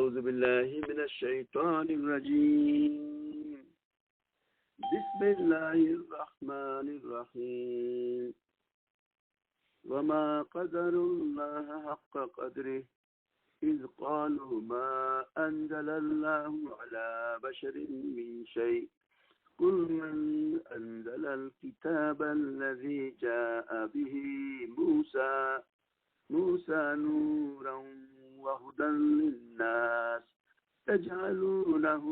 أعوذ بالله من الشيطان الرجيم. بسم الله الرحمن الرحيم. وما قدر الله حق قدره إذ قالوا ما أنزل الله على بشر من شيء قل من أنزل الكتاب الذي جاء به موسى نورا وهدى للناس تجعلونه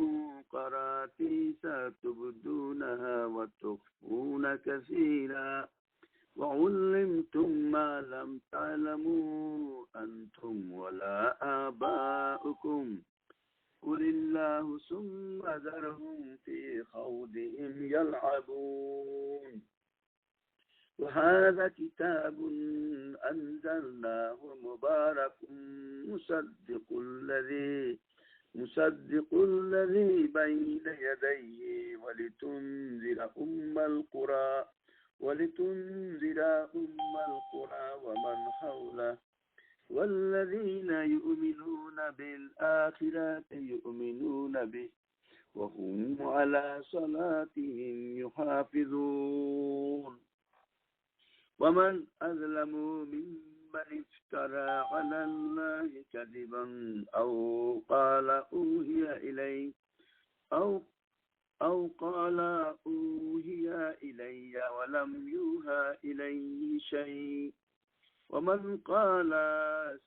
قراطيس تبدونها وتخفون كثيرا وعلمتم ما لم تعلموا أنتم ولا آباؤكم قل الله ثم ذرهم في خوضهم يلعبون. وهذا كتاب أنزلناه مبارك مصدق الذي بين يديه ولتنذر أم القرى ومن حوله والذين يؤمنون بالآخرة يؤمنون به وهم على صلاتهم يحافظون. ومن أظلم ممن افترى على الله كذبا أو قال أوحي إلي ولم يوحى إليه شيء ومن قال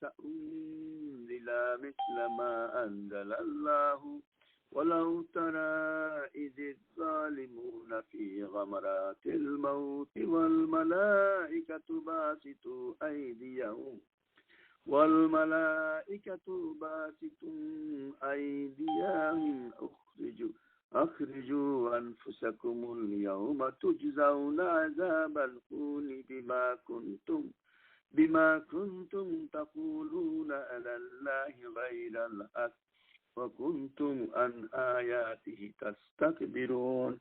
سأنزل مثل ما أنزل الله ولو ترى إذ الظالمون في غمرات الموت والملائكة باسطوا أيديهم أخرجوا أنفسكم اليوم تجزون عذاب الهون بما كنتم تقولون على الله غير الحق وكنتم عن آياته تستكبرون.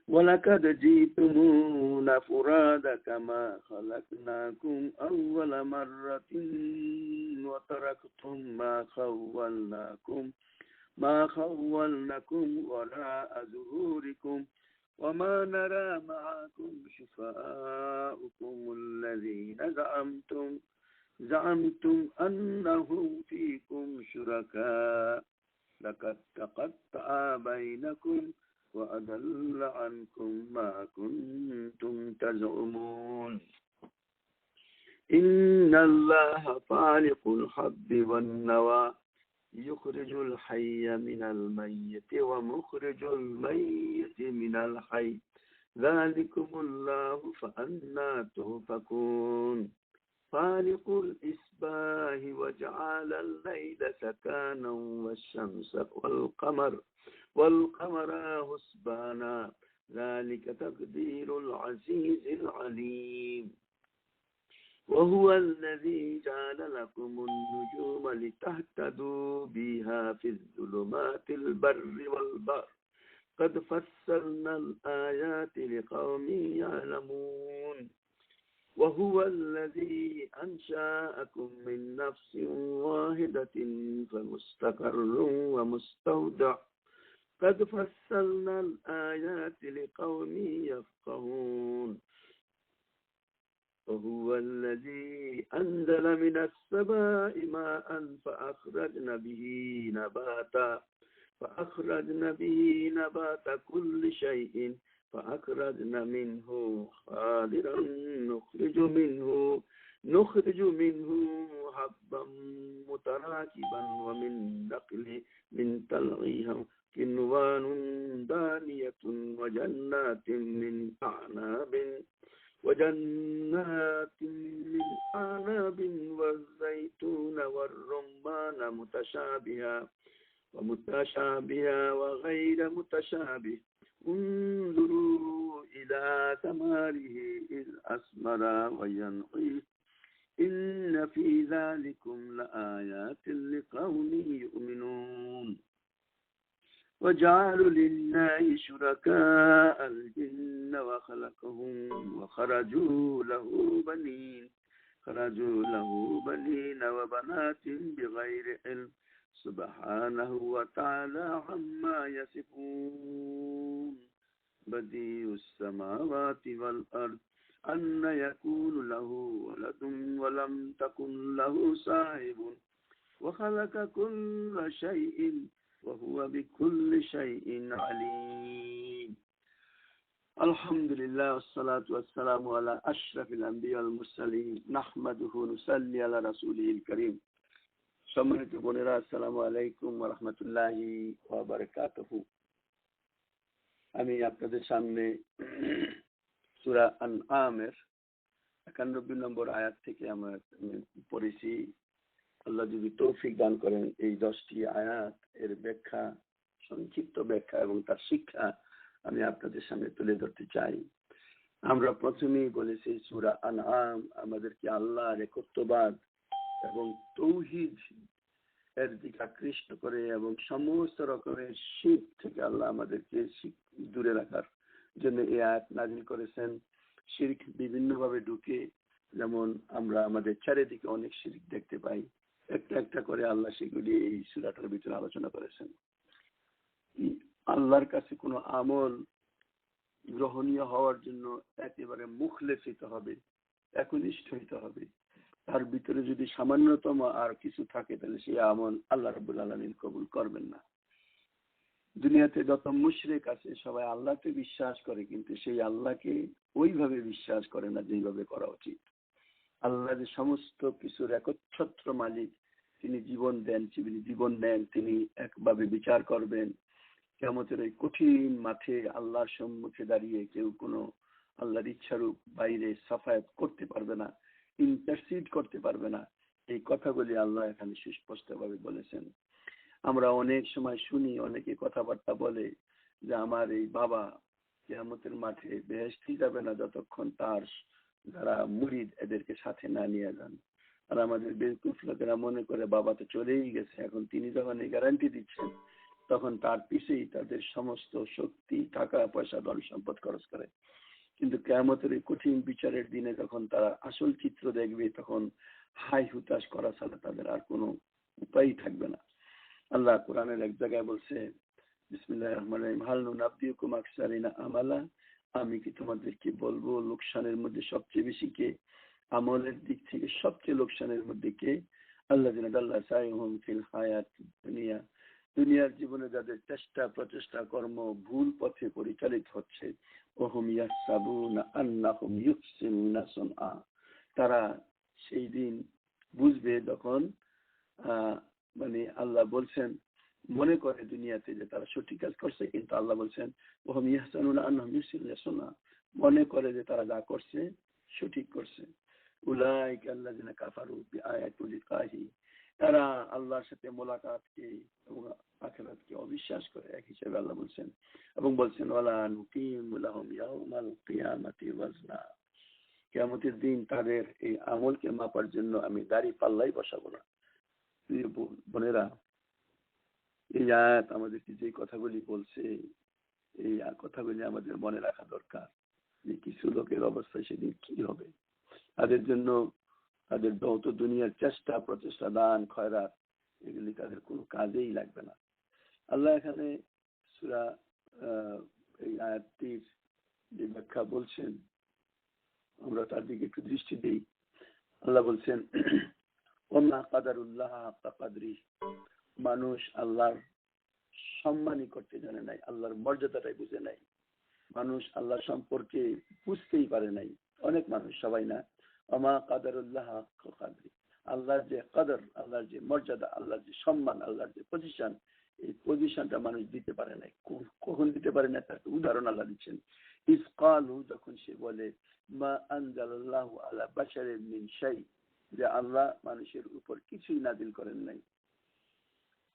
ولقد جئتمونا فرادا كما خلقناكم أول مرة وتركتم ما خولناكم وراء ظهوركم وما نرى معكم شفعاءكم الذين زعمتم أنهم فيكم شركاء لقد تقطع بينكم وأضل عنكم ما كنتم تزعمون. إن الله فالق الحب والنوى يخرج الحي من الميت ومخرج الميت من الحي ذلكم الله فأنى تؤفكون. فالق الإصباح وجعل الليل سكانا والشمس والقمر حسبانا ذلك تقدير العزيز العليم. وهو الذي جعل لكم النجوم لتهتدوا بها في الظلمات البر والبحر قد فصلنا الآيات لقوم يعلمون. وهو الذي أنشأكم من نفس واحدة فمستقر ومستودع قد فصلنا الآيات لقوم يفقهون. وهو الذي أنزل من السماء ماء فأخرجنا به نبات كل شيء فأخرجنا منه خضرا نخرج منه حبا متراكبا ومن نخل من طلعها كنوان دانية وجنات من أعناب والزيتون والرمان متشابها وغير متشابه انظروا إلى ثماره إذ أثمر وينعي إن في ذلكم لآيات لقوم يؤمنون. وجعلوا لله شركاء الجن وخلقهم وخرجوا له بنين خرجوا له بنين وبنات بغير علم سبحانه وتعالى عما يصفون بديع السماوات والأرض أن يكون له ولد ولم تكن له صاحب وخلق كل شيء وهو بكل شيء عليم الحمد لله والصلاة والسلام على أشرف الأنبياء والمرسلين نحمده ونصلي على رسوله الكريم সম্মানিত বোনেরা আসসালামু আলাইকুম ওয়া রাহমাতুল্লাহি ওয়া বারাকাতুহু। আমি আপনাদের সামনে সূরা আনআমের 91 নম্বর আয়াত থেকে আমরা পড়েছি। আল্লাহ যদি তৌফিক দান করেন এই 10টি আয়াত এর ব্যাখ্যা, সংক্ষিপ্ত ব্যাখ্যা এবং তার শিক্ষা আমি আপনাদের সামনে তুলে ধরতে চাই। আমরা প্রথমেই বলেছি সূরা আনআম আমাদেরকে আল্লাহর একত্ববাদ এবং তৌহিদ এর দিকে আকৃষ্ট করে এবং সমস্ত রকমের শিরক থেকে আল্লাহ আমাদেরকে দূরে রাখার জন্য এই আয়াত নাযিল করেছেন। শিরক বিভিন্ন ভাবে ঢুকে, যেমন আমরা আমাদের চারিদিকে অনেক শিরক দেখতে পাই। একটা একটা করে আল্লাহ সেগুলি এই সূরাটার ভিতরে আলোচনা করেছেন। আল্লাহর কাছে কোনো আমল গ্রহণীয় হওয়ার জন্য একেবারে মুখলেস হতে হবে, একনিষ্ঠ হতে হবে। তার ভিতরে যদি সামান্যতম আর কিছু থাকে তাহলে সেই আমল আল্লাহ রাব্বুল আলামিন কবুল করবেন না। দুনিয়াতে যত মুশরিক আছে সবাই আল্লাহকে বিশ্বাস করে, কিন্তু সেই আল্লাহকে ওইভাবে বিশ্বাস করে না যেভাবে করা উচিত। আল্লাহ যে সমস্ত কিছুর একচ্ছত্র মালিক, তিনি জীবন দেন, তিনি জীবন নেন, তিনি একভাবে বিচার করবেন। কিয়ামতের এই কঠিন মাঠে আল্লাহর সম্মুখে দাঁড়িয়ে কেউ কোনো আল্লাহর ইচ্ছারূপ বাইরে সাফায়াত করতে পারবে না, ইন্টারসিড করতে পারবে না। এই কথাগুলি আল্লাহ এখানে সুস্পষ্টভাবে বলেছেন। আমরা অনেক সময় শুনি, অনেকে কথাবার্তা বলে যে আমার এই বাবা কিয়ামতের মাঠে বেহেশতে যাবে না যতক্ষণ তার যারা মুরিদ এদেরকে সাথে না নিয়ে যান। আর আমাদের বেকুফ লোকেরা মনে করে বাবা তো চলেই গেছে, এখন তিনি যখন এই গ্যারান্টি দিচ্ছেন তখন তার পিছেই তাদের সমস্ত শক্তি, টাকা পয়সা, ধন সম্পদ খরচ করে। কিন্তু কিয়ামতের এই কঠিন বিচারের দিনে যখন তারা আসল চিত্র দেখবে তখন হাই হুতাশ করা ছাড়া তাদের আর কোনো উপায় থাকবে না। আল্লাহ কোরআনের এক জায়গায় বলছে, বিসমিল্লাহির রহমানির রহিম, হাল নুনাব্বিউকুম আকসারিনা আমালা, আমি কি তোমাদেরকে বলবো লোকসানের মধ্যে সবচেয়ে বেশি কে, আমলের দিক থেকে সবচেয়ে লোকসানের মধ্যে কে? আল্লাযিনা দাল্লা সাইহুম ফিল হায়াতিদ দুনিয়া, দুনিয়ার জীবনে যাদের চেষ্টা প্রচেষ্টা কর্ম ভুল পথে পরিচালিত হচ্ছে, ওহুম ইয়াহসাবুনা আন্নাহুম ইউহসিনুনা সুনআ, তারা সেই দিন বুঝবে যখন মানে আল্লাহ বলছেন মনে করে দুনিয়াতে যে তারা সঠিক কাজ করছে, কিন্তু আল্লাহ বলছেন ওহুম ইয়াহসানুনা আন্নাহুম ইউহসিনুনা সুনআ, মনে করে যে তারা যা করছে সঠিক করছে। উলাইকা আল্লাযিনা কাফারু বিআয়াতি লিকাহি, তারা আল্লাহর সাথে মোলাকাতকে এবং আখিরাতকে অবিশ্বাস করে এক হিসেবে আল্লাহ বলছেন। এবং বলছেন ওয়ালা নুকিমু লাহুম ইয়াউমাল কিয়ামাতি ওয়াজনা, কিয়ামতের দিন তাদের এই আমলকে মাপার জন্য আমি দাড়ি পাল্লাই বসাবো না। বোনেরা, এই আয়াত আমাদেরকে যে কথাগুলি বলছে এই কথাগুলি আমাদের মনে রাখা দরকার যে কিছু লোকের অবস্থা সেদিন কি হবে। তাদের জন্য তাদের যত দুনিয়ার চেষ্টা প্রচেষ্টা, দান খয়রাত, এগুলি তাদের কোনো কাজেই লাগবে না। আল্লাহ এখানে সূরা এই আয়াতটির যে ব্যাখ্যা বলছেন আমরা তার দিকে একটু দৃষ্টি দিই। আল্লাহ বলছেন ওমা কাদারুল্লাহ হাক্কা কাদরি, মানুষ আল্লাহর সম্মানই করতে জানে নাই, আল্লাহর মর্যাদাটাই বুঝে নাই। মানুষ আল্লাহ সম্পর্কে বুঝতেই পারে নাই, অনেক মানুষ, সবাই না। ওমা কাদারুল্লাহ হাক্কা কাদরি, আল্লাহর যে কদর, আল্লাহর যে মর্যাদা, আল্লাহর যে সম্মান, আল্লাহর যে পজিশন, এই পজিশনটা মানুষ দিতে পারে নাই। কখন দিতে পারে না তার উদাহরণ আল্লাহ দিচ্ছেন। ইজ ক্বালু, যখন সে বলে মা আনজালাল্লাহু আলা বাশারিন মিন শাই, যে আল্লাহ মানুষের উপর কিছুই নাযিল করেন নাই।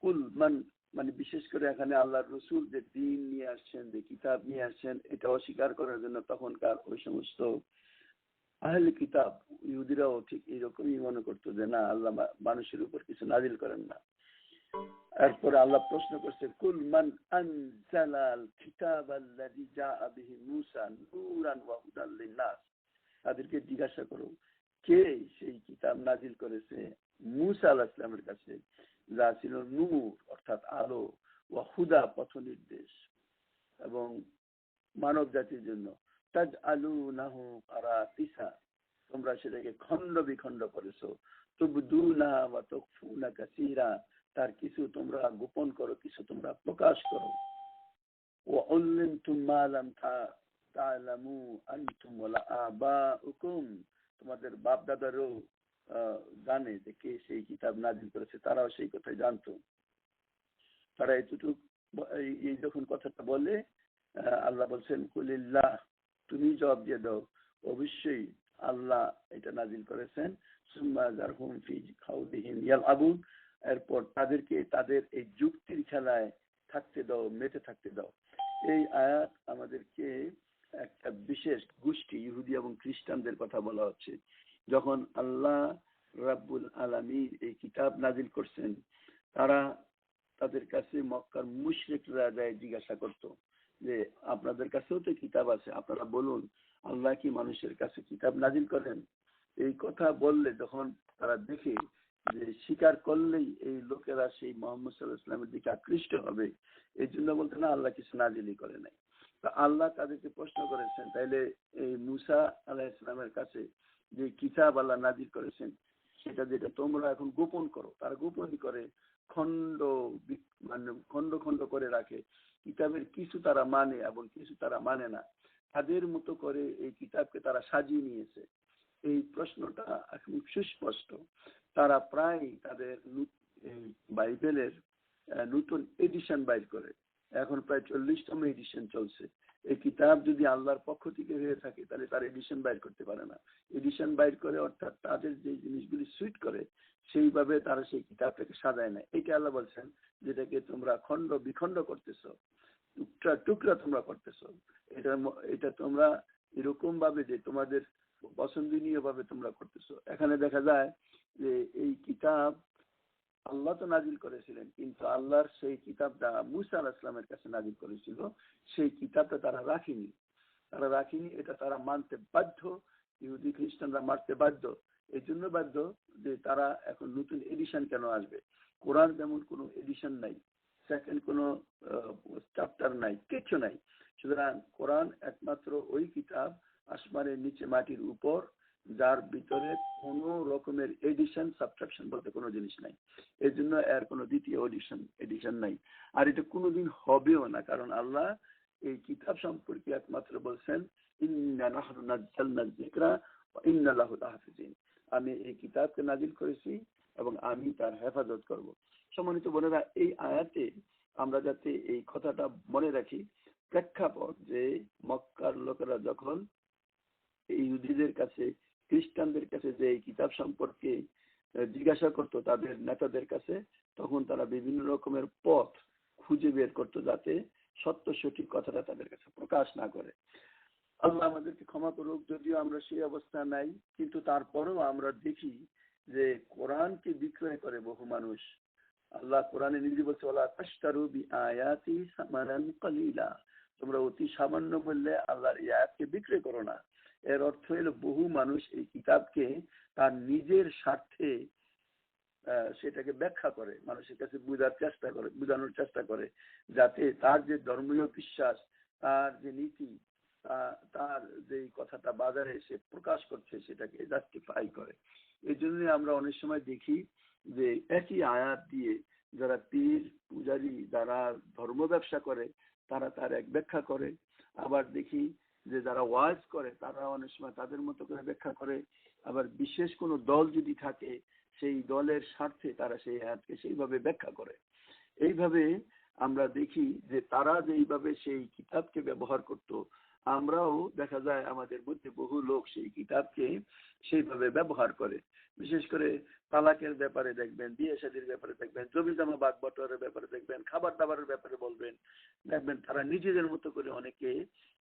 কুল মান, মানে বিশেষ করে এখানে আল্লাহর রাসূল যে দ্বীন নিয়ে আসছেন, যে কিতাব নিয়ে আসছেন, এটা অস্বীকার করার জন্য তখনকার ওই সমস্ত আহলে কিতাব ইহুদিরাও ঠিক এইরকমই মনে করতো যে না, আল্লাহ মানুষের উপর কিছু নাযিল করেন না। এরপরে আল্লাহ প্রশ্ন করছে কুল মান আনজালাল কিতাবাল্লাযী জাআ বিহি মূসা নূরান ওয়া হুদাল লিন-নাস, তাদেরকে জিজ্ঞাসা করো কে সেই কিতাব নাজিল করেছে মুসা আলাইহিস সালামের কাছে, যা ছিল নূর অর্থাৎ আলো, ওয়া হুদা পথ নির্দেশ, এবং মানব জাতির জন্য। তাজআলুনাহু কারাতিসা, তোমরা সেটাকে খণ্ড বিখণ্ড করেছো। তুবদুনা ওয়া তুখফুনা কাসীরা, তার কিছু তোমরা গোপন করো, কিছু তোমরা প্রকাশ করো। ওয়া উল্লিমতুম মা লাম তা'লামু আনতুম ওয়ালা আবাউকুম, তোমাদের বাপ দাদারও জানে যে কে সেই কিতাব নাজিল করেছে, তারাও সেই কথা জানতো। তারা এতটুকু এই যখন কথাটা বলে, আল্লাহ বলছেন কুলিল্লাহ, তুমি জবাব দিয়ে দাও অবশ্যই আল্লাহ এটা নাজিল করেছেন। সুম্মা যারহুম ফি খাউদিহিম ইয়ালআবুন, এরপর তাদেরকে তাদের এই যুক্তির খেলায় থাকতে দাও, মেতে থাকতে দাও। এই আয়াত আমাদেরকে একটা বিশেষ গোষ্ঠী ইহুদি এবং খ্রিস্টানদের কথা বলা হচ্ছে। যখন আল্লাহ রাব্বুল আলামিন এই কিতাব নাজিল করছেন, তারা তাদের কাছে মক্কার মুশরিকরা যায় জিজ্ঞাসা করত যে আপনাদের কাছেও তো কিতাব আছে, আপনারা বলুন আল্লাহ কি মানুষের কাছে কিতাব নাজিল করেন? এই কথা বললে যখন তারা দেখে যে স্বীকার করলেই এই লোকেরা সেই মুহাম্মদ সাল্লাল্লাহু আলাইহি ওয়াসাল্লামের দিকে আকৃষ্ট হবে, এই জন্য বলতে না আল্লাহ কিছু নাজিলই করে নাই। তো আল্লাহ তাদেরকে প্রশ্ন করেছেন, তাইলে এই মুসা আলাইহিস সালামের কাছে যে কিতাব আল্লাহ নাজিল করেছেন সেটা যেটা তোমরা এখন গোপন করো, তারা গোপনই করে, খণ্ড মানে খণ্ড খণ্ড করে রাখে। কিতাবের কিছু তারা মানে এবং কিছু তারা মানে না, তাদের মতো করে এই কিতাবকে তারা সাজিয়ে নিয়েছে। এই প্রশ্নটা এখন সুস্পষ্ট। তারা প্রায় তাদের বাইবেলের নতুন এডিশন বাইর করে, এখন প্রায় 40তম এডিশন চলছে। এই কিতাব যদি আল্লাহর পক্ষ থেকে হয়ে থাকে তাহলে তার এডিশন বাইর করতে পারে না। এডিশন বাইর করে অর্থাৎ তাদের যে জিনিসগুলি সুইট করে সেইভাবে তারা সেই কিতাবটাকে সাজায় নেয়। এটা আল্লাহ বলছেন যেটাকে তোমরা খণ্ড বিখণ্ড করতেছো, টুকরা টুকরা তোমরা করতেছো, এটা তোমরা এরকম ভাবে যে তোমাদের পছন্দনীয় ভাবে তোমরা করতেছো। এখানে দেখা যায় যে এই কিতাব আল্লাহ তো নাজিল করেছিলেন, কিন্তু আল্লাহর সেই কিতাবটা মুসা আলাইহিস সালামের কাছে নাজিল করেছিল, সেই কিতাবটা তারা রাখেনি। এটা তারা মানতে বাধ্য, ইহুদি খ্রিস্টানরা মানতে বাধ্য। এই জন্য বাধ্য যে তারা এখন নতুন এডিশন কেন আসবে? কোরআন যেমন কোনো এডিশন নাই, সেকেন্ড কোনো চ্যাপ্টার নাই, কিছু নাই। সুতরাং কোরআন একমাত্র ওই কিতাব আসমানের নিচে মাটির উপর, যার ভিতরে কোনো রকমের এডিশন সাবট্রাকশন বলতে কোনো জিনিস নাই। এই জন্য এর কোনো দ্বিতীয় এডিশন নাই, আর এটা কোনোদিন হবেও না। কারণ আল্লাহ এই কিতাব সম্পর্কে একমাত্র বলছেন ইন্না নাহনু নাযালনা যিকরা ওয়া ইন্না লাহু লাহাফিজিন, আমি এই কিতাবকে নাজিল করেছি এবং আমি তার হেফাজত করব। সম্মানিত বোনেরা, এই আয়াতে আমরা যাতে এই কথাটা মনে রাখি, প্রেক্ষাপট যে মক্কার লোকেরা যখন ইহুদিদের কাছে, খ্রিস্টানদের কাছে যে এই কিতাব সম্পর্কে জিজ্ঞাসা করতো তাদের নেতাদের কাছে, তখন তারা বিভিন্ন রকমের পথ খুঁজে বের করতো যাতে সত্য সঠিক কথাটা তাদের কাছে প্রকাশ না করে। আল্লাহ আমাদেরকে ক্ষমা করুক যদিও আমরা সেই অবস্থা নাই, কিন্তু তারপরেও আমরা দেখি যে কোরআনকে বিক্রয় করে বহু মানুষ। আল্লাহ কোরআনে নিজে বলছে ওয়ালা তাশতারু বিআয়াতি সামানান কালিলা, তোমরা অতি সামান্য মূল্যে আল্লাহর এই আয়াতকে বিক্রয় করো না। এর অর্থ হলো বহু মানুষ এই কিতাবকে তার নিজের স্বার্থে সেটাকে ব্যাখ্যা করে, মানুষের কাছে বোঝানোর চেষ্টা করে, যাতে তার যে ধর্মীয় বিশ্বাস, তার যে নীতি, তার যে কথাটা বাজারে সে প্রকাশ করছে সেটাকে জাস্টিফাই করে। এই জন্য আমরা অনেক সময় দেখি যে একই আয়াত দিয়ে যারা পীর পূজারী, যারা ধর্ম ব্যবসা করে, তারা তার এক ব্যাখ্যা করে। আবার দেখি যে যারা ওয়াজ করে তারা অনেক সময় তাদের মতো করে ব্যাখ্যা করে। আবার বিশেষ কোনো দল যদি থাকে সেই দলের স্বার্থে তারা সেই আয়াতকে সেইভাবে ব্যাখ্যা করে। এইভাবে আমরা দেখি যে তারা যেইভাবে সেই কিতাবকে ব্যবহার করত, আমরাও দেখা যায় আমাদের মধ্যে বহু লোক সেই কিতাবকে সেইভাবে ব্যবহার করে। বিশেষ করে তালাকের ব্যাপারে দেখবেন, বিয়ে শাদীর ব্যাপারে দেখবেন, জমি জমা ভাগ বটোয়ারের ব্যাপারে দেখবেন, খাবার দাবারের ব্যাপারে বলবেন, দেখবেন তারা নিজেদের মতো করে অনেকে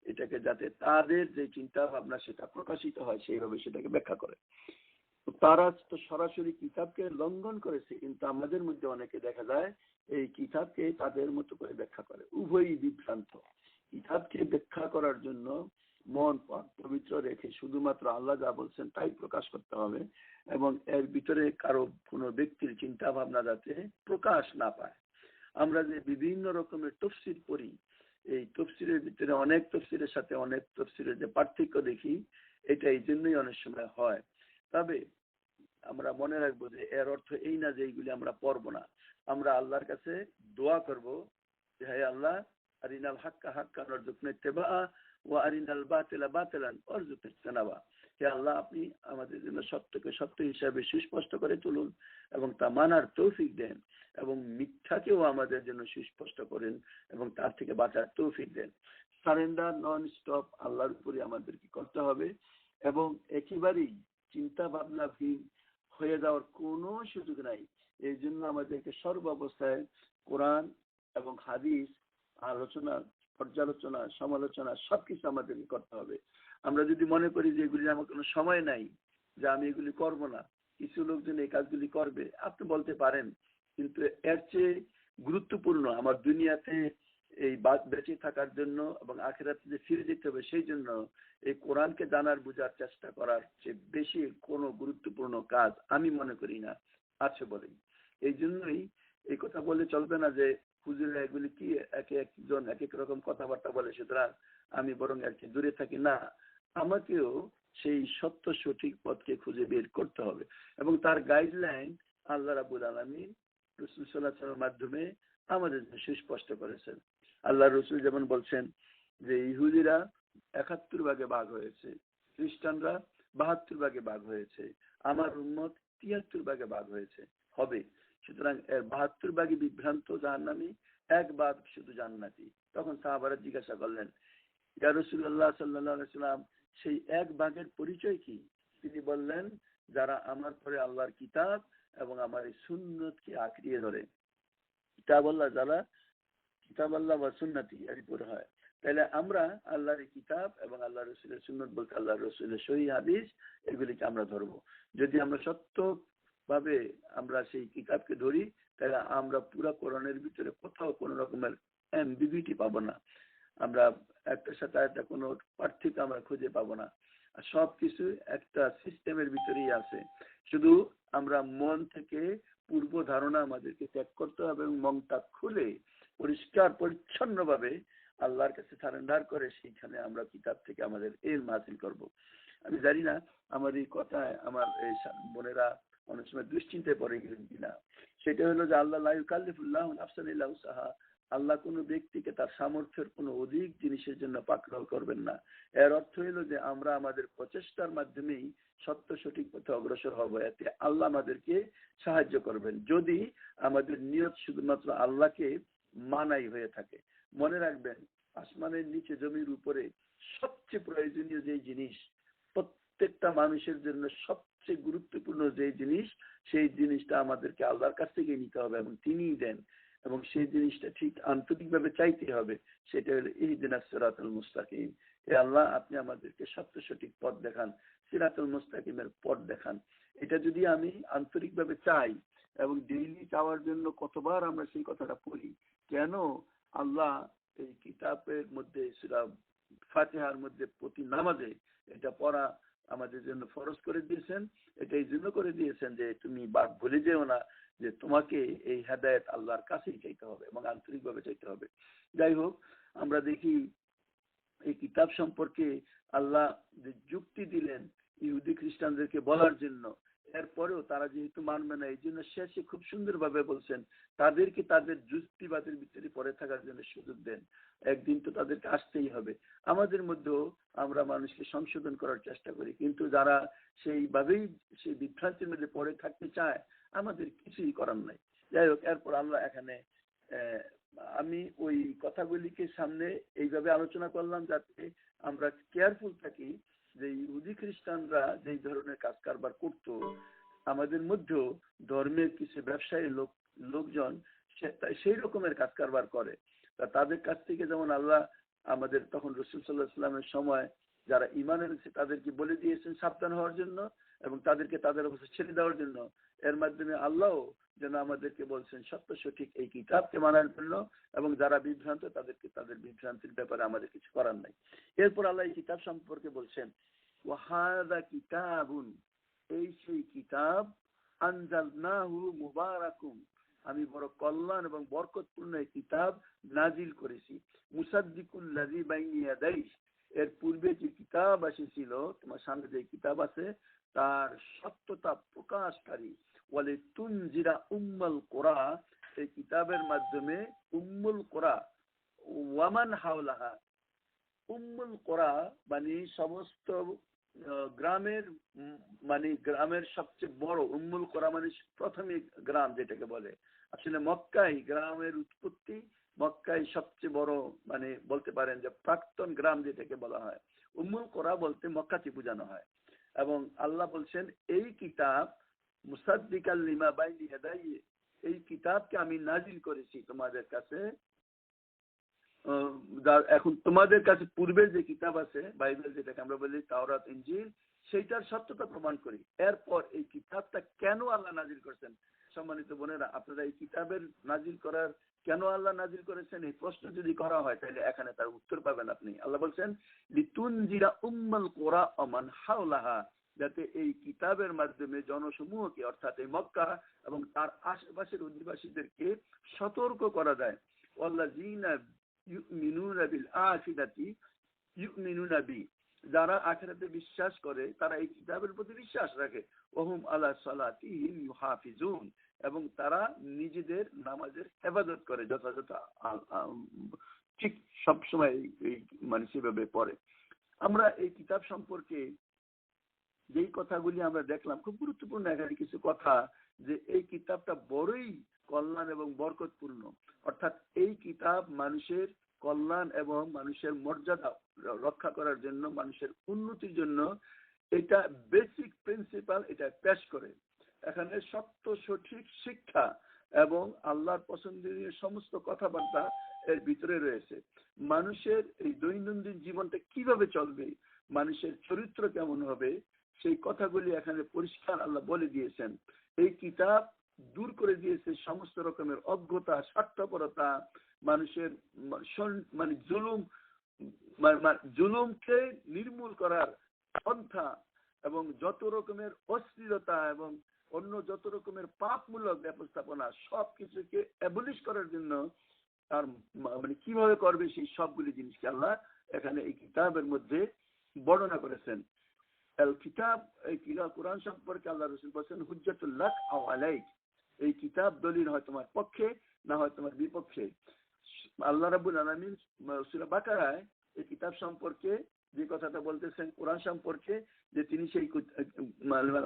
এটাকে যাতে তাদের যে চিন্তা ভাবনা সেটা প্রকাশিত হয় সেইভাবে সেটাকে ব্যাখ্যা করে। তারা তো সরাসরি কিতাবকে লঙ্ঘন করেছে, কিন্তু আমাদের মধ্যে অনেকে দেখা যায় এই কিতাবকে তাদের মতো করে ব্যাখ্যা করে। উভয়ই বিভ্রান্ত। কিতাবকে ব্যাখ্যা করার জন্য মন পবিত্র রেখে শুধুমাত্র আল্লাহ যা বলছেন তাই প্রকাশ করতে হবে, এবং এর ভিতরে কারো কোনো ব্যক্তির চিন্তা ভাবনা যাতে প্রকাশ না পায়। আমরা যে বিভিন্ন রকমের তফসির পড়ি, এই তফসিরের ভিতরে অনেক তফসিরের সাথে অনেক তফসিরের যে পার্থক্য দেখি, এটা এই জন্যই অনেক সময় হয়। তবে আমরা মনে রাখবো যে এর অর্থ এই না যে এইগুলি আমরা পড়বো না। আমরা আল্লাহর কাছে দোয়া করব যে হে আল্লাহ, আরিনাল হাক্কা হাক্কান ওয়ারযুকনা ইত্তিবাআ ওয়া আরিনাল বাতিলা বাতিলান ওয়ারযুকনা ইজতিনাবা। হে আল্লাহ, আপনি আমাদের জন্য সত্যকে সত্য হিসাবে সুস্পষ্ট করে তুলুন এবং তা মানার তৌফিক দেন, এবং মিথ্যাকেও আমাদের জন্য সুস্পষ্ট করেন এবং তার থেকে বাঁচার তৌফিক দেন। সারেন্ডার নন স্টপ আল্লাহর উপরে আমাদেরকে করতে হবে, এবং একেবারেই চিন্তা ভাবনাহীন হয়ে যাওয়ার কোনো সুযোগ নাই। এই জন্য আমাদেরকে সর্বাবস্থায় কোরআন এবং হাদিস আলোচনা, পর্যালোচনা, সমালোচনা সবকিছু আমাদেরকে করতে হবে। আমরা যদি মনে করি যে এগুলি আমার কোনো সময় নাই, যে আমি এগুলি করব না, কিছু লোকজন এই কাজগুলি করবে, আপনি বলতে পারেন, কিন্তু এর চেয়ে গুরুত্বপূর্ণ আমার দুনিয়াতে এই বেঁচে থাকার জন্য এবং আখিরাতে যে ফিরে যেতে হবে সেই জন্য এই কোরআনকে জানার বোঝার চেষ্টা করার চেয়ে বেশি কোনো গুরুত্বপূর্ণ কাজ আমি মনে করি না আছে বলে। এই জন্যই এই কথা বলে চলবে না যে হুজুরা এগুলি কি এক একজন এক এক রকম কথাবার্তা বলে সুতরাং আমি বরং আর কি দূরে থাকি। না, আমাকেও সেই সত্য সঠিক পথকে খুঁজে বের করতে হবে, এবং তার গাইডলাইন আল্লাহ রাব্বুল আলামিন রাসূল সাল্লাল্লাহু আলাইহি ওয়াসাল্লামের মাধ্যমে আমাদের সুস্পষ্ট করেছেন। আল্লাহ রসুল যেমন বলছেন যে ইহুদিরা ৭১ ভাগে ভাগ হয়েছে, খ্রিস্টানরা ৭২ ভাগে ভাগ হয়েছে, আমার উম্মত ৭৩ ভাগে ভাগ হয়েছে হবে। সুতরাং এর ৭২ ভাগে বিভ্রান্ত জাহান্নামী, এক ভাগ শুধু জান্নাতি। তখন সাহাবারা জিজ্ঞাসা করলেন, ইয়া রাসূলুল্লাহ সাল্লাল্লাহু আলাইহি ওয়াসাল্লাম, সেই এক ভাগের পরিচয় কি? তিনি বললেন, যারা আমার পরে আল্লাহর কিতাব এবং আমার এই সুন্নতকে আঁকড়িয়ে ধরে। কিতাব আল্লাহ, যারা কিতাব আল্লাহ ওয়া সুন্নতি এর উপর হয়, তাহলে আমরা আল্লাহর কিতাব এবং আল্লাহ রসুলের সুন্নত বলতে আল্লাহ রসুলের সহিহ হাদিস এগুলিকে আমরা ধরবো। যদি আমরা সত্যভাবে আমরা সেই কিতাবকে ধরি, তাহলে আমরা পুরো কোরআনের ভিতরে কোথাও কোনো রকমের অ্যাম্বিগুইটি পাবো না, আমরা একটার সাথে একটা কোনো পার্থক্য আমরা খুঁজে পাবো না। আর সবকিছু একটা সিস্টেমের ভিতরেই আছে। শুধু আমরা মন থেকে পূর্ব ধারণা আমাদেরকে ত্যাগ করতে হবে এবং মনটা খুলে পরিষ্কার পরিচ্ছন্ন ভাবে আল্লাহর কাছে সারেন্ডার করে সেইখানে আমরা কিতাব থেকে আমাদের ইলম হাসিল করব। আমি জানি না আমার এই কথায় আমার এই বোনেরা অনেক সময় দুশ্চিন্তায় পড়ে গেলেন কিনা। সেটা হলো যে আল্লাহ লা ইউকাল্লিফুল্লাহু নাফসান ইল্লা উসআহা, আল্লাহ কোনো ব্যক্তিকে তার সামর্থ্যের কোনো অধিক জিনিসের জন্য পাকড়াও করবেন না। এর অর্থ হলো যে আমরা আমাদের প্রচেষ্টার মাধ্যমেই সত্য সঠিক পথে অগ্রসর হব, এতে আল্লাহ আমাদেরকে সাহায্য করবেন যদি আমাদের নিয়ত শুধুমাত্র আল্লাহকে মানাই হয়ে থাকে। মনে রাখবেন, আসমানের নিচে জমির উপরে সবচেয়ে প্রয়োজনীয় যে জিনিস, প্রত্যেকটা মানুষের জন্য সবচেয়ে গুরুত্বপূর্ণ যে জিনিস, সেই জিনিসটা আমাদেরকে আল্লাহর কাছ থেকে নিতে হবে এবং তিনিই দেন, এবং সেই জিনিসটা ঠিক আন্তরিকভাবে চাইতে হবে। সেটা হলো ইহদিনাস সিরাতাল মুস্তাকিম, হে আল্লাহ আপনি আমাদেরকে সত্য সঠিক পথ দেখান, সিরাতুল মুস্তাকিমের পথ দেখান। এটা যদি আমি আন্তরিকভাবে চাই, এবং ডেইলি চাওয়ার জন্য কতবার আমরা সেই কথাটা পড়ি, কেন আল্লাহ এই কিতাবের মধ্যে সূরা ফাতিহার মধ্যে প্রতি নামাজে এটা পড়া আমাদের জন্য ফরজ করে দিয়েছেন। এটা এই জন্য করে দিয়েছেন যে তুমি ভুলে যেও না যে তোমাকে এই হেদায়েত আল্লাহর কাছেই চাইতে হবে এবং আন্তরিকভাবে চাইতে হবে। যাই হোক, আমরা দেখি এই কিতাব সম্পর্কে আল্লাহ যে যুক্তি দিলেন ইহুদি খ্রিস্টানদেরকে বলার জন্য, এরপরেও তারা যেহেতু মানবে না, এই জন্য শেষে খুব সুন্দরভাবে বলছেন তাদেরকে তাদের যুক্তিবাদের ভিতরে পড়ে থাকার জন্য সুযোগ দেন, একদিন তো তাদেরকে আসতেই হবে। আমাদের মধ্যেও আমরা মানুষকে সংশোধন করার চেষ্টা করি, কিন্তু যারা সেইভাবেই সেই বিভ্রান্তির মধ্যে পড়ে থাকতে চায়, আমাদের কিছুই করার নাই। যাই হোক, এরপর আল্লাহ এখানে আমি ওই কথাগুলিকে সামনে এইভাবে আলোচনা করলাম যাতে আমরা কেয়ারফুল থাকি যে ইহুদি খ্রিস্টানরা যেই ধরনের কাজ কারবার করতো, আমাদের মধ্যেও ধর্মের কিছু ব্যবসায়ী লোকজন সেই রকমের কাজ কারবার করে। তা তাদের কাছ থেকে যেমন আল্লাহ আমাদের তখন রাসূল সাল্লাল্লাহু আলাইহি ওয়াসাল্লামের সময় যারা ঈমান এনেছে তাদেরকে বলে দিয়েছেন সাবধান হওয়ার জন্য এবং তাদেরকে তাদের অবস্থা ছেড়ে দেওয়ার জন্য। এর মাধ্যমে আল্লাহ যেন আমাদেরকে বলছেন সত্য সঠিক এই কিতাবকে মানার জন্য, এবং যারা বিভ্রান্ত তাদেরকে তাদের বিভ্রান্তির ব্যাপারে আমাদের কিছু করার নাই। এরপর আল্লাহ এই কিতাব সম্পর্কে বলছেন ওয়াহাদা কিতাবুন, এই সেই কিতাব আনজালনাহু মুবারাকুম, আমি বড় কল্যাণ এবং বরকতপূর্ণ এই কিতাব নাজিল করেছি। মুসাদ্দিকুল লাযী বাইনা ইয়াদাইহি, এর পূর্বে যে কিতাব এসেছিল তোমার সামনে যে কিতাব আছে তার সত্যতা প্রকাশকারী। ওয়ালি তুনজিরা উম্মুল কুরা, এই কিতাবের মাধ্যমে উম্মুল কুরা ওয়ামান হাওলাহা, উম্মুল কুরা মানে সমস্ত গ্রামের, মানে গ্রামের সবচেয়ে বড়, উম্মুল কুরা মানে প্রাথমিক গ্রাম যেটাকে বলে, আসলে মক্কাই গ্রামের উৎপত্তি, মক্কাই সবচেয়ে বড়, মানে বলতে পারেন যে প্রাক্তন গ্রাম যেটাকে বলা হয়। উম্মুল কুরা বলতে মক্কাকে বোঝানো হয়। এবং আল্লাহ বলছেন এই কিতাব মুসাদ্দিকাল লিমা বাইনা ইয়াদাইহি, এই কিতাবকে আমি নাজিল করেছি তোমাদের কাছে, এখন তোমাদের কাছে পূর্বের যে কিতাব আছে বাইবেল যেটাকে আমরা বলি তাওরাত ইনজিল, সেইটার সত্যতা প্রমাণ করি। এরপর এই কিতাবটা কেন আল্লাহ নাজিল করেছেন, সম্মানিত বোনেরা, আপনারা এই কিতাবের নাজিল করার কেন আল্লাহ নাজিল করেছেন এই প্রশ্ন যদি করা হয় তাহলে এখানে তার উত্তর পাবেন আপনি। আল্লাহ বলছেন লিতুনজিরা উম্মাল কুরা ওয়া মান হাওলাহা, যাতে এই কিতাবের মাধ্যমে জনসমূহকে অর্থাৎ এই মক্কা এবং তার আশেপাশের অধিবাসীদেরকে সতর্ক করা যায়। ওয়াল্লাযীনা ইউমিনুনা বিল আখিরাতি ইউমিনুনা বি, যারা আখিরাতে বিশ্বাস করে তারা এই কিতাবের প্রতি বিশ্বাস রাখে। ওহুম আলা সালাতিহিম ইউহাফিজুন, এবং তারা নিজেদের নামাজের হেফাজত করে, যথাযথ ঠিক সবসময় মানে সেভাবে পড়ে। আমরা এই কিতাব সম্পর্কে যেই কথাগুলি আমরা দেখলাম, খুব গুরুত্বপূর্ণ এখানে কিছু কথা, যে এই কিতাবটা বড়ই কল্যাণ এবং বরকতপূর্ণ, অর্থাৎ এই কিতাব মানুষের কল্যাণ এবং মানুষের মর্যাদা রক্ষা করার জন্য, মানুষের উন্নতির জন্য এটা বেসিক প্রিন্সিপাল এটা পেশ করে। এখানে সত্য সঠিক শিক্ষা এবং আল্লাহর পছন্দনীয় সমস্ত কথাবার্তা এর ভিতরে রয়েছে। মানুষের এই দৈনন্দিন জীবনটা কিভাবে চলবে, মানুষের চরিত্র কেমন হবে, সেই কথাগুলি এখানে পরিষ্কার আল্লাহ বলে দিয়েছেন। এই কিতাব দূর করে দিয়েছে সমস্ত রকমের অজ্ঞতা, স্বার্থপরতা, মানুষের মানে জুলুমকে নির্মূল করার পন্থা, এবং যত রকমের অশ্লীলতা এবং অন্য যত রকমের পাপমূলক ব্যবস্থাপনা সবকিছুকে অ্যাবলিশ করার জন্য তার মানে কিভাবে করবে সেই সবগুলি জিনিসকে আল্লাহ এখানে এই কিতাবের মধ্যে বর্ণনা করেছেন। কিতাব, এই কোরআন সম্পর্কে আল্লাহ রাসূল বলেছেন হুজ্জাতুল লাক আও আলাইক, এই কিতাব দলিল হয় তোমার পক্ষে না হয় তোমার বিপক্ষে। আল্লাহ রাব্বুল আলামিন সূরা বাকারায় এই কিতাব সম্পর্কে যে কথাটা বলতেছেন কোরআন সম্পর্কে, যে তিনি সেই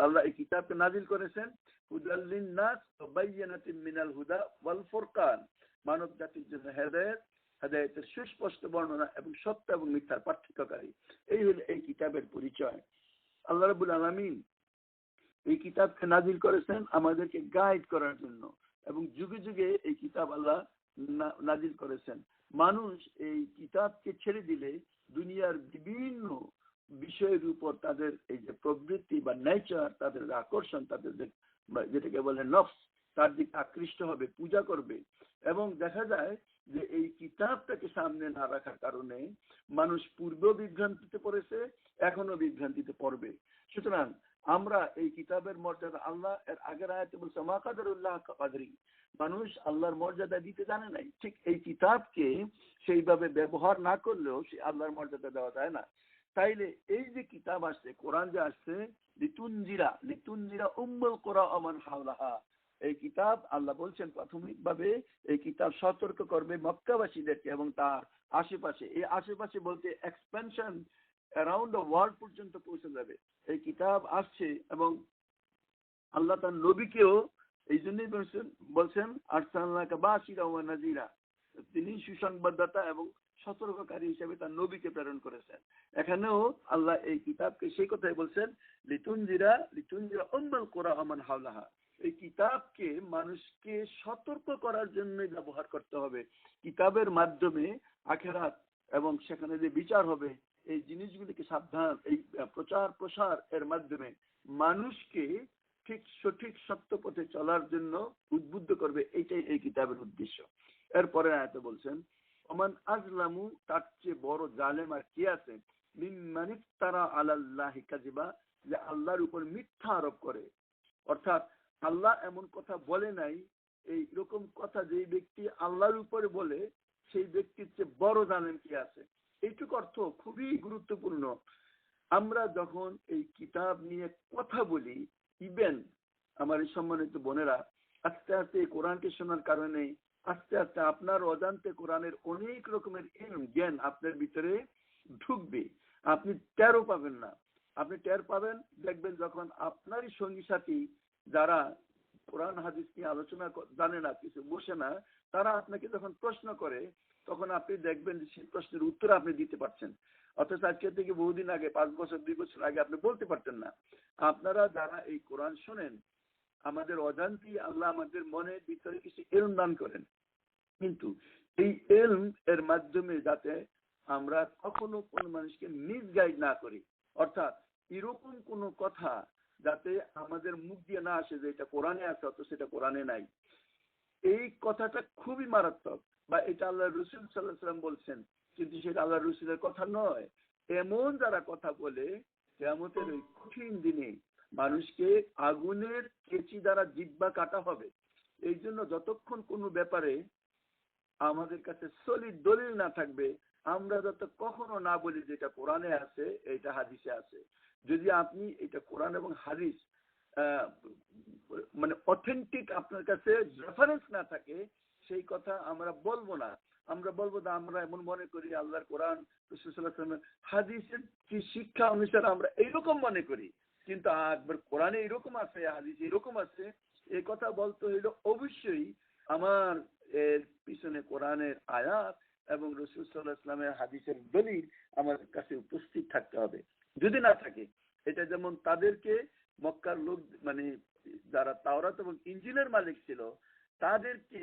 আল্লাহ এই কিতাবকে নাজিল করেছেন হুদাল লিন-নাস ওয়া বায়্যিনাতিন মিনাল হুদা ওয়াল ফুরকান, মানব জাতির জন্য হেদায়েতের সুস্পষ্ট বর্ণনা এবং সত্য এবং মিথ্যার পার্থক্যকারী। এই হলো এই কিতাবের পরিচয়। আল্লাহ রাব্বুল আলামিন এই কিতাবকে নাজিল করেছেন আমাদেরকে গাইড করার জন্য, এবং যুগে যুগে এই কিতাব আল্লাহ নাজিল করেছেন। মানুষ এই কিতাবকে ছেড়ে দিলে দুনিয়ার বিভিন্ন বিষয়ের উপর তাদের এই যে প্রবৃত্তি বা নেচার, তাদের আকর্ষণ, তাদের যেটাকে বলে নফস, তার দিকে আকৃষ্ট হবে, পূজা করবে। এবং দেখা যায় যে এই কিতাবটাকে সামনে না রাখার কারণে মানুষ পূর্বেও বিভ্রান্তিতে পড়েছে, এখনো বিভ্রান্তিতে পড়বে। সুতরাং আমরা এই কিতাবের মর্যাদা, আল্লাহ এর আগের আয়াতে বলছে মা কাদারুল্লাহ কাদরি, মানুষ আল্লাহর মর্যাদা দিতে জানে নাই। ঠিক এই কিতাবকে সেইভাবে ব্যবহার না করলেও সে আল্লাহর মর্যাদা দেওয়া যায় না। তাইলে এই যে কিতাব আসছে, কোরআন যে আসছে, লিতুনজিরা উম্মুল কুরা ওয়া মান হাওলাহা, এই কিতাব আল্লাহ বলছেন প্রাথমিকভাবে এই কিতাব সতর্ক করবে মক্কাবাসীদেরকে এবং তার আশেপাশে, এই আশেপাশে বলতে এক্সপেনশন অ্যারাউন্ড দ্য ওয়ার্ল্ড পর্যন্ত পৌঁছে যাবে। এই কিতাব আসছে এবং আল্লাহ তার নবীকেও এই জন্যই বলছেন আরসালনাকা বাশিরা ওয়া নাযিরা, তিনি সুসংবাদদাতা এবং সতর্ককারী হিসেবে তার নবীকে প্রেরণ করেছেন। এখানেও আল্লাহ এই কিতাবকে সেই কথাই বলছেন লিতুনজিরা উম্মুল কুরা ওয়া মান হাওলাহা, এই কিতাবকে মানুষকে সতর্ক করার জন্য ব্যবহার করতে হবে। কিতাবের মাধ্যমে আখিরাত এবং সেখানে যে বিচার হবে এই জিনিসগুলিকে সাবধান, এই প্রচার প্রসার এর মাধ্যমে মানুষকে ঠিক সঠিক সত্য পথে চলার জন্য উদ্বুদ্ধ করবে, এইটাই এই কিতাবের উদ্দেশ্য। এরপরে আয়াতে বলছেন ওমান আজলামু, তার চেয়ে বড় জালেম আর কে আছে, মিম্মান ইফতারা আলাল্লাহি কাযিবা, যে আল্লাহর উপর মিথ্যা আরোপ করে। অর্থাৎ আল্লাহ এমন কথা বলে নাই, এই রকম কথা যেই ব্যক্তি আল্লাহর উপরে বলে সেই ব্যক্তির চেয়ে বড় জালেম কি আছে। এইটুকু অর্থ খুবই গুরুত্বপূর্ণ। আমরা যখন এই কিতাব নিয়ে কথা বলি, ইভেন আমার এই সম্মানিত বোনেরা, আস্তে আস্তে এই কোরআনকে শোনার কারণে আস্তে আস্তে আপনার অজান্তে কোরআনের অনেক রকমের জ্ঞান আপনার ভিতরে ঢুকবে, আপনি টেরও পাবেন না। আপনি টের পাবেন দেখবেন যখন আপনারই সঙ্গী সাথী যারা কোরআন হাদিস নিয়ে আলোচনা জানে না, কিছু বসে না, তারা আপনাকে যখন প্রশ্ন করে তখন আপনি দেখবেন যে সেই প্রশ্নের উত্তর আপনি দিতে পারছেন। অথচ আজকে থেকে বহুদিন আগে, 5 বছর 2 বছর আগে আপনি বলতে পারতেন না। আপনারা যারা এই কোরআন শোনেন, আমাদের অজান্তেই আল্লাহ আমাদের মনের ভিতরে কিছু ইলম দান করেন, কিন্তু এই ইলম এর মাধ্যমে যাতে আমরা কখনো কোনো মানুষকে মিসগাইড না করি, অর্থাৎ এরকম কোনো কথা যাতে আমাদের মুখ দিয়ে না আসে যে এটা কোরআনে আছে অথচ সেটা কোরআনে নাই। এই কথাটা খুবই মারাত্মক, বা এটা আল্লাহ রসুল সাল্লাল্লাহু আলাইহি ওয়াসাল্লাম বলছেন কিন্তু সেটা আল্লাহ রসুলের কথা নয়। এমন যারা কথা বলে কিয়ামতের ওই কঠিন দিনে মানুষকে আগুনের কেচি দ্বারা জিহ্বা কাটা হবে। এই জন্য যতক্ষণ কোনো ব্যাপারে আমাদের কাছে সলিড দলিল না থাকবে, আমরা যত কখনো না বলি যে এটা কোরআনে আছে, এটা হাদিসে আছে। যদি আপনি এটা কোরআন এবং হাদিস মানে অথেন্টিক আপনার কাছে রেফারেন্স না থাকে, সেই কথা আমরা বলবো না। আমরা বলবো না আমরা এমন মনে করি আল্লাহর কোরআন রাসূল সাল্লাল্লাহু আলাইহি ওয়াসাল্লাম হাদিসের কি শিক্ষা অনুসারে আমরা এইরকম মনে করি, কিন্তু একবার কোরআনে এরকম আছে, হাদিসে এরকম আছে, এই কথা বলতে হইলে অবশ্যই আমার এর পিছনে কোরআনের আয়াত এবং রাসূল সাল্লাল্লাহু আলাইহি ওয়াসাল্লামের হাদিসের দলিল আমার কাছে উপস্থিত থাকতে হবে। যদি না থাকে, এটা যেমন তাদেরকে মক্কার লোক মানে যারা তাওরাত এবং ইনজিলের মালিক ছিল তাদেরকে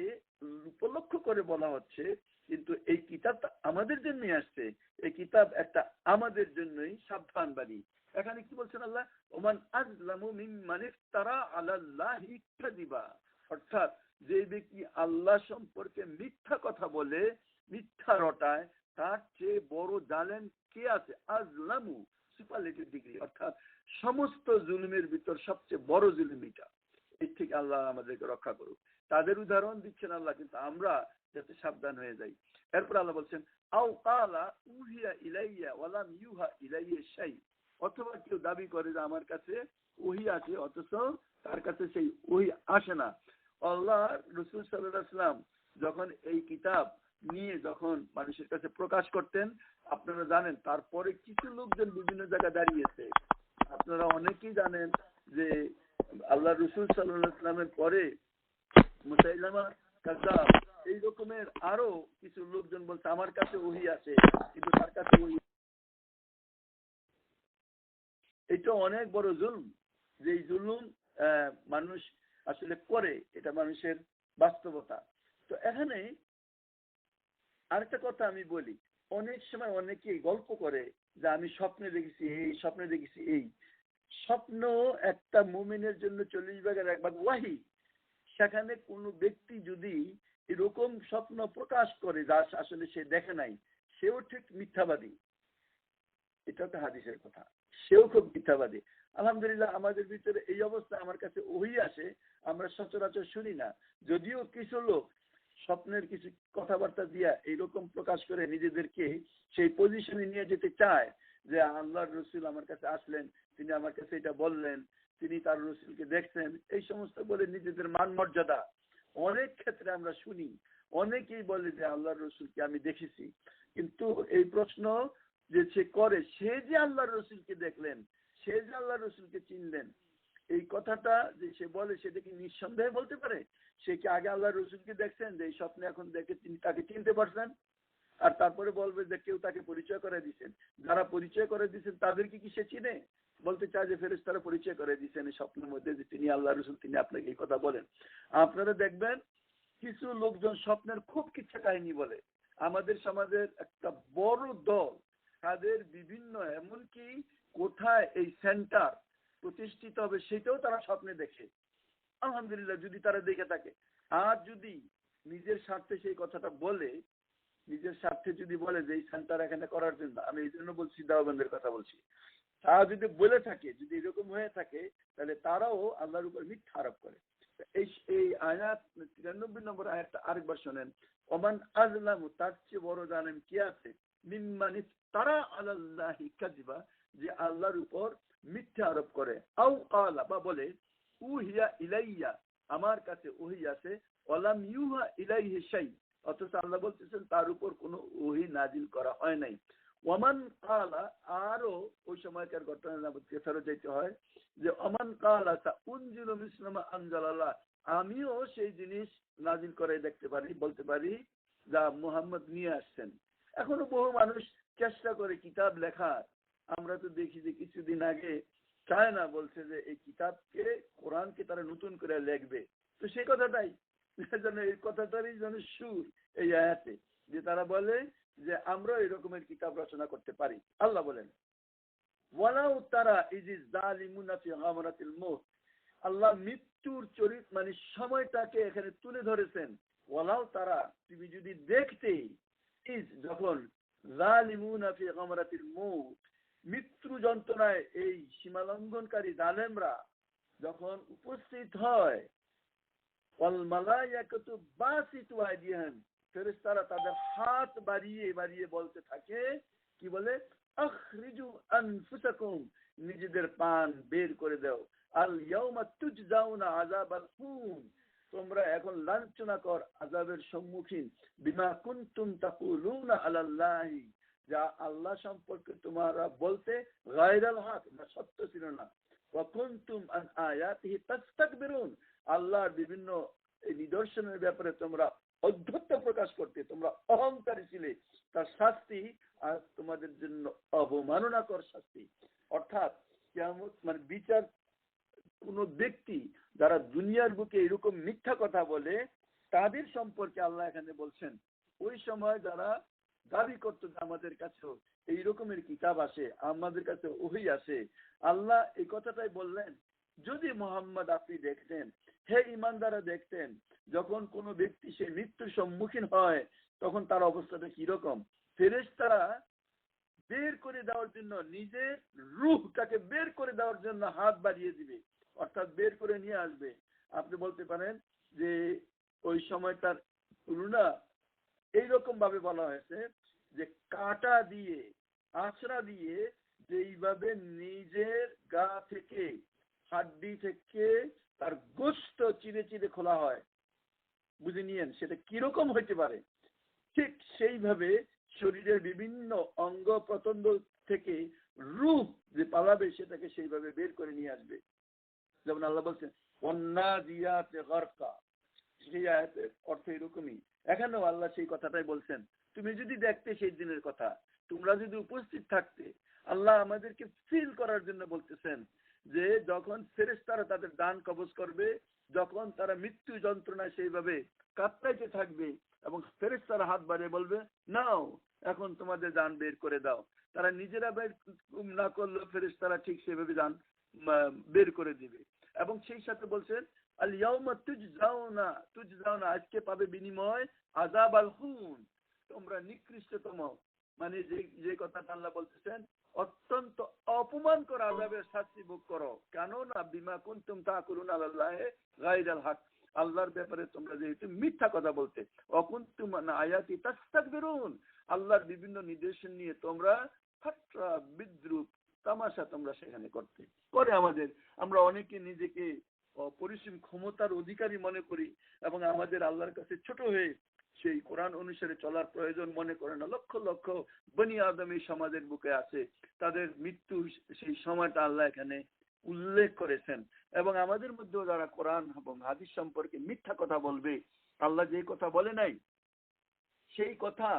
উপলক্ষ করে বলা হচ্ছে, কিন্তু এই কিতাবটা আমাদের জন্যই আসছে, এই কিতাব একটা আমাদের জন্যই সাবধান বাণী। এখানে কি বলছেন আল্লাহ, ওমান আজলামু মিম্মান ইফতারা আলাল্লাহি কাযিবা, অর্থাৎ যে ব্যক্তি আল্লাহ সম্পর্কে মিথ্যা কথা বলে, মিথ্যা রটায়, তার চেয়ে বড় জালেম কে আছে। আজলামু সুপারলেটিভ ডিগ্রি, অর্থাৎ সমস্ত জুলুমের ভিতর সবচেয়ে বড় জুলুম এটা। এর থেকে আল্লাহ আমাদেরকে রক্ষা করুক। তাদের উদাহরণ দিচ্ছেন আল্লাহ, কিন্তু আমরা যাতে সাবধান হয়ে যাই। এরপর আল্লাহ বলছেন আও কালা উহিয়া ইলাইয়া ওয়ালাম ইউহা ইলাইয়া শাই, অথবা কেউ দাবি করে যে আমার কাছে ওহী আছে অথচ তার কাছে সেই ওহী আসে না। আল্লাহ রাসূল সাল্লাল্লাহু আলাইহি ওয়াসাল্লাম যখন এই কিতাব নিয়ে যখন মানুষের কাছে প্রকাশ করতেন, আপনারা জানেন তারপরে কিছু লোকজন বিভিন্ন জায়গায় দাঁড়িয়েছে। আপনারা অনেকেই জানেন যে আল্লাহ রাসূল সাল্লাল্লাহু আলাইহি ওয়াসাল্লামের পরে মুসাইলামা কাযযাব, এই রকমের আরো কিছু লোকজন বলছে আমার কাছে ওহী আছে কিন্তু তার কাছে ওহী। এটা অনেক বড় জুলুম, যে জুলুম মানুষ আসলে করে, এটা মানুষের বাস্তবতা। তো এখানে আরেকটা কথা আমি বলি, অনেক সময় অনেকেই গল্প করে যে আমি স্বপ্নে দেখেছি এই, স্বপ্নে দেখেছি এই। স্বপ্ন একটা মুমিনের জন্য 40 ভাগের 1 ভাগ ওয়াহি। সেখানে কোনো ব্যক্তি যদি এরকম স্বপ্ন প্রকাশ করে যা আসলে সে দেখে নাই, সেও ঠিক মিথ্যাবাদী। এটা তো হাদিসের কথা, সেও খুব মিথ্যাবাদী। আলহামদুলিল্লাহ আমাদের ভিতরে এই অবস্থা, আমার কাছে ওহী আসে, আমরা সচরাচর শুনি না। যদিও কিছু লোক স্বপ্নের কিছু কথাবার্তা দিয়া এইরকম প্রকাশ করে নিজেদেরকে সেই পজিশনে নিয়ে যেতে চায় যে আল্লাহর রসুল আমার কাছে আসলেন, তিনি আমার কাছে এটা বললেন, তিনি তার রসুলকে দেখছেন, এই সমস্ত বলে নিজেদের মান মর্যাদা অনেক ক্ষেত্রে আমরা শুনি। অনেকেই বলে যে আল্লাহর রসুলকে আমি দেখেছি, কিন্তু এই প্রশ্ন যে সে করে, সে যে আল্লাহর রসুলকে দেখলেন, সে যে আল্লাহর রসুলকে চিনলেন, এই কথাটা যে সে বলে সেটা কি নিঃসন্দেহে বলতে পারে? সে কি আগে আল্লাহর রসুলকে দেখছেন যে এই স্বপ্নে এখন দেখে তিনি তাকে চিনতে পারছেন? আর তারপরে বলবে যে কেউ তাকে পরিচয় করে দিচ্ছেন। যারা পরিচয় করে দিচ্ছেন তাদেরকে কি সে চিনে? বলতে চায় যে ফেরেশতারা পরিচয় করে দিচ্ছেন এই স্বপ্নের মধ্যে যে তিনি আল্লাহর রসুল, তিনি আপনাকে এই কথা বলেন। আপনারা দেখবেন কিছু লোকজন স্বপ্নের খুব কিচ্ছা কাহিনী বলে। আমাদের সমাজের একটা বড় দল তাদের বিভিন্ন এমনকি কোথায় এই সেন্টার প্রতিষ্ঠিত হবে সেটাও তারা স্বপ্নে দেখে। আলহামদুলিল্লাহ, যদি তারা দেখে থাকে। আর যদি নিজের স্বার্থে সেই কথাটা বলে, নিজের স্বার্থে যদি বলে যে এই সেন্টার এখানে করার জন্য, আমি এই জন্য বলছি দেওবন্দের কথা বলছি, তারা যদি বলে থাকে, যদি এরকম হয়ে থাকে, তাহলে তারাও আল্লাহর উপর মিথ্যা আরোপ করে। এই এই আয়াত 93 নম্বর আয়াতটা আরেকবার শোনেন। ওমান আযলামু, তার চেয়ে বড় জালেম কে আছে, মিম্মান ইফতারা আলাল্লাহি কাযিবা, যে আল্লাহর উপর মিথ্যা আরোপ করে, আও ক্বালা, বা বলে, উহিয়া ইলাইয়া, আমার কাছে ওহী আছে, ওয়ালাম ইউহা ইলাইহি শাই, অথচ আল্লাহ বলতেছেন তার উপর কোনো ওহী নাজিল করা হয় নাই। ওমান কালা, আরো ওই সময়কার ঘটনা ফেরত যেতে হয় যে ওমান কালা উনজিলু মিসলামা আনজালাল্লাহ, আমিও সেই জিনিস নাজিল করে দেখতে পারি, বলতে পারি যা মুহাম্মদ নিয়ে আসছেন। এখনো বহু মানুষ চেষ্টা করে কিতাব লেখার। আমরা তো দেখি যে কিছুদিন আগে চায়না বলছে যে এই কিতাবকে, কোরআনকে তারা নতুন করে লিখবে। তো সেই কথাটাই যেন, এই কথাটারই যেন সুর এই আয়াতে, যে তারা বলে যে আমরা এরকমের কিতাব রচনা করতে পারি। আল্লাহ বলেন, ওয়ালাউ তারা ইজি যালিমুনা ফি গামরাতিল মউত, আল্লাহ মৃত্যুর চরিত্র মানে সময়টাকে এখানে তুলে ধরেছেন। ওয়ালাউ তারা, তুমি যদি দেখতে, ইজ যখন, যালিমুনা ফি গামরাতিল মউত, মৃত্যু যন্ত্রণায় এই সীমালঙ্ঘনকারী জালেমরা যখন উপস্থিত হয়, ওয়াল মালায়েকাতু বাসিতু আইদিয়াহুম, ফেরেশতারা তাদের হাত বাড়িয়ে বাড়িয়ে বলতে থাকে, কি বলে, আখরিজু আনফুসাকুম, নিজেদের প্রাণ বের করে দাও, আল ইয়াউমা তুজজাউনা আযাবাল হুন, তোমরা এখন লাঞ্ছনাকর আযাবের সম্মুখীন, বিমা কুনতুম তাকুলুনা আলাল্লাহি, যা আল্লাহ সম্পর্কে তোমরা বলতে, গায়রাল হক, না সত্য ছিল না, ওয়া কুনতুম আন আয়াতিহি তাস্তাকবিরুন, আল্লাহর বিভিন্ন নিদর্শনের ব্যাপারে তোমরা অধ্যত্ত প্রকাশ করতে, তোমরা অহংকারী ছিলে, তার শাস্তি আর তোমাদের জন্য অবমাননাকর শাস্তি। অর্থাৎ কিয়ামত মানে বিচার, কোন ব্যক্তি যারা দুনিয়ার বুকে এরকম মিথ্যা কথা বলে তাদের সম্পর্কে আল্লাহ এখানে বলছেন, ওই সময় যারা দাবি করতো যে আমাদের কাছে এই রকমের কিতাব আসে, আমাদের কাছে ওহী আসে, আল্লাহ এই কথাটাই বললেন, যদি মোহাম্মদ আপনি দেখতেন, হে ইমানদাররা দেখতেন, যখন কোনো ব্যক্তি সে মৃত্যুর সম্মুখীন হয় তখন তার অবস্থাটা কিরকম। ফেরেশতারা বের করে দেওয়ার জন্য, নিজের রূহটাকে বের করে দেওয়ার জন্য হাত বাড়িয়ে দিবে, অর্থাৎ বের করে নিয়ে আসবে। আপনি বলতে পারেন যে ওই সময়টার তুলনা এইরকম ভাবে বলা হয়েছে যে কাঁটা দিয়ে, আঁচড়া দিয়ে যেইভাবে নিজের গা থেকে, হাড্ডি থেকে তার গোশত চিরে চিরে খোলা হয়, বুঝে নিয়েন সেটা কিরকম হইতে পারে। ঠিক সেইভাবে শরীরের বিভিন্ন অঙ্গ প্রত্যঙ্গ থেকে রূহ যে পালাবে সেটাকে সেইভাবে বের করে নিয়ে আসবে। যেমন আল্লাহ বলছেন ওয়ান্নাজিয়াতে গারকা, সেই আয়াতের অর্থ এরকমই। এখানেও আল্লাহ সেই কথাটাই বলছেন, তুমি যদি দেখতে সেই দিনের কথা, তোমরা যদি উপস্থিত থাকতে, আল্লাহ আমাদেরকে ফিল করার জন্য বলতেছেন যে যখন ফেরেশতারা তাদের দান কবজ করবে, যখন তারা মৃত্যু যন্ত্রণায় সেইভাবে কাঁপতে থাকবে এবং ফেরেশতারা হাত বাড়িয়ে বলবে, নাও এখন তোমাদের দান বের করে দাও, তারা নিজেরা বের না করলেও ফেরেশতারা ঠিক সেভাবে দান বের করে দিবে। এবং সেই সাথে বলছেন, আল ইয়াউমা তুজজাউনা, তুজজাউনা, আজকে পাবে বিনিময়, আযাবাল হুন, তোমরা নিকৃষ্টতম, মানে যে কথাটা আল্লাহ বলতেছেন, অত্যন্ত অপমানকর আযাবের শাস্তি ভোগ করো। কেননা বিমা কুনতুম তাকুলুনা আলাল্লাহি গায়রাল হক, আল্লাহর ব্যাপারে তোমরা যেহেতু মিথ্যা কথা বলতে, অকুনতুম আন আয়াতি তাস্তাকবিরুন, আল্লাহর বিভিন্ন নির্দেশন নিয়ে তোমরা ঠাট্টা বিদ্রুপ তামাশা তোমরা সেখানে করতে করে। আমরা অনেকে নিজেকে পরিসীম ক্ষমতার অধিকারী মনে করি এবং আমাদের আল্লাহর কাছে ছোট হয়ে সেই কোরআন অনুসারে চলার প্রয়োজন মনে করে না। লক্ষ লক্ষ বনি আদম এই সমাজের বুকে আছে, তাদের মৃত্যু সেই সময়টা আল্লাহ এখানে উল্লেখ করেছেন। এবং আমাদের মধ্যেও যারা কোরআন এবং হাদিস সম্পর্কে মিথ্যা কথা বলবে, আল্লাহ যে কথা বলে নাই সেই কথা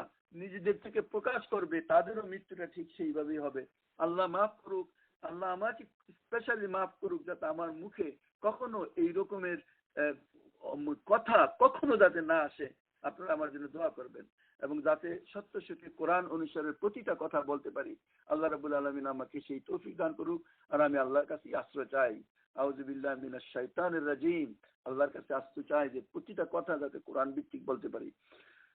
নিজেদের থেকে প্রকাশ করবে, তাদেরও মৃত্যুটা ঠিক সেইভাবেই হবে। আল্লাহ মাফ করুক, আল্লাহ আমাকে স্পেশালি মাফ করুক, যাতে আমার মুখে কখনো এই রকমের কথা কখনো যাতে না আসে। আপনারা আমার জন্য দোয়া করবেন এবং যাতে সত্য সত্যি কোরআন অনুসারে প্রতিটা কথা বলতে পারি। আল্লাহ রাব্বুল আলামিন আমাকে সেই তৌফিক দান করুক। আর আমি আল্লাহর কাছে আশ্রয় চাই, আউযু বিল্লাহি মিনাশ শাইতানির রাজিম, আল্লাহর কাছে আশ্রয় চাই যে প্রতিটা কথা যাতে কোরআন ভিত্তিক বলতে পারি।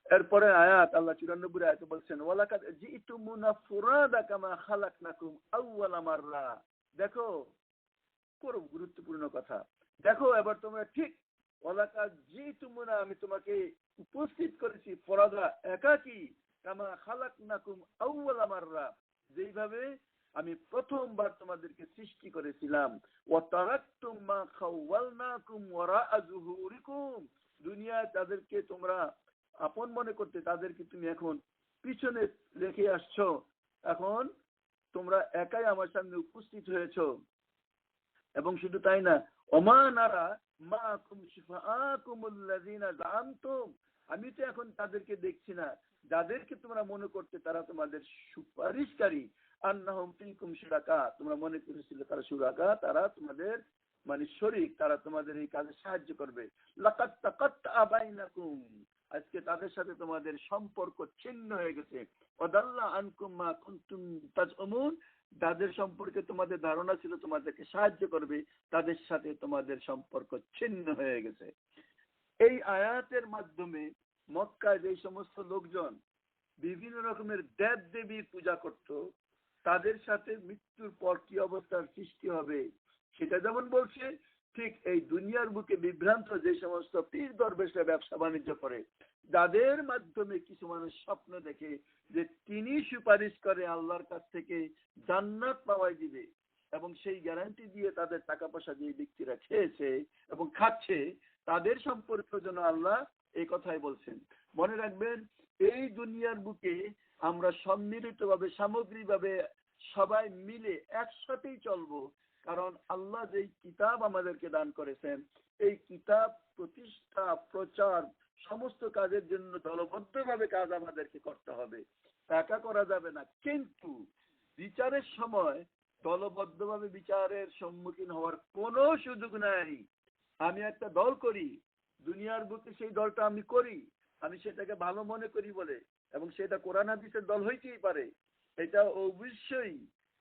এরপরে আয়াত আল্লাহ 94 আয়াতে বলছেন, ওয়ালাকাদ জিতুমুনা ফুরাদা কামা খালাকনাকুম আউওয়ালা মাররা। দেখো, খুব গুরুত্বপূর্ণ কথা। দেখো এবার তোমরা ঠিক, ওয়ালাকাদ জিতুমুনা, আমি তোমাকে উপস্থিত করেছি, ফরাদা একাকী, কামা খালাকনাকুম আউওয়ালা মাররা, যেইভাবে আমি প্রথমবার তোমাদেরকে সৃষ্টি করেছিলাম। ওয়া তারাকতুম মা খাওয়ালনাকুম ওয়ারাআ যুহুরিকুম, দুনিয়ায় তাদেরকে তোমরা আপন মনে করতে, তাদেরকে তুমি এখন পিছনে রেখে আসছো, এখন তোমরা একাই আমার সামনে উপস্থিত হয়েছো। এবং শুধু তাই না, ওমানারা মাকুম শিফাআকুমুল্লাযিনা জামতুম, আমি তো এখন তাদেরকে দেখছি না যাদেরকে তোমরা মনে করতে তারা তোমাদের সুপারিশকারী। আন্নাহুম ফিকুম শুরাকা, তোমরা মনে করেছিলে তারা শুরাকা, তারা তোমাদের মানে শরীক, তারা তোমাদের এই কাজে সাহায্য করবে। লাকাদ তাকাত্তা বাইনাকুম, আজকে তাদের সাথে তোমাদের সম্পর্ক ছিন্ন হয়ে গেছে। ওয়াদাল্লা আনকুম মা কুনতুম তাজউমুন, যাদের সম্পর্কে তোমাদের ধারণা ছিল তোমাদেরকে সাহায্য করবে, তাদের সাথে তোমাদের সম্পর্ক ছিন্ন হয়ে গেছে। এই আয়াতের মাধ্যমে মক্কায় যে সমস্ত লোকজন বিভিন্ন রকমের দেব দেবীর পূজা করত, তাদের সাথে মৃত্যুর পর কি অবস্থার সৃষ্টি হবে সেটা যেমন বলছে, ঠিক এই দুনিয়ার বুকে বিভ্রান্ত যে সমস্ত পীর দরবেশরা ব্যবসা বাণিজ্য করে, যাদের মাধ্যমে কিছু মানুষ স্বপ্ন দেখে যে তিনি সুপারিশ করে আল্লাহর কাছ থেকে জান্নাত পাওয়াই দিবে, এবং সেই গ্যারান্টি দিয়ে তাদের টাকা পয়সা দিয়ে ব্যক্তিরা খেয়েছে এবং খাচ্ছে, তাদের সম্পর্কে যেন আল্লাহ এই কথাই বলছেন। মনে রাখবেন, এই দুনিয়ার বুকে আমরা সম্মিলিতভাবে সামগ্রিকভাবে সবাই মিলে একসাথেই চলবো, কারণ আল্লাহ যেই কিতাব আমাদেরকে দান করেছেন, এই কিতাব প্রতিষ্ঠা প্রচার সমস্ত কাজের জন্য দলবদ্ধভাবে কাজ আমাদেরকে করতে হবে, একা করা যাবে না। কিন্তু বিচারের সময় দলবদ্ধভাবে বিচারের সম্মুখীন হওয়ার কোনো সুযোগ নাই। আমি একটা দল করি, দুনিয়ার বুকে সেই দলটা আমি করি, আমি সেটাকে ভালো মনে করি বলে, এবং সেটা কোরআন হাদিসের দল হইতেই পারে, এটা অবশ্যই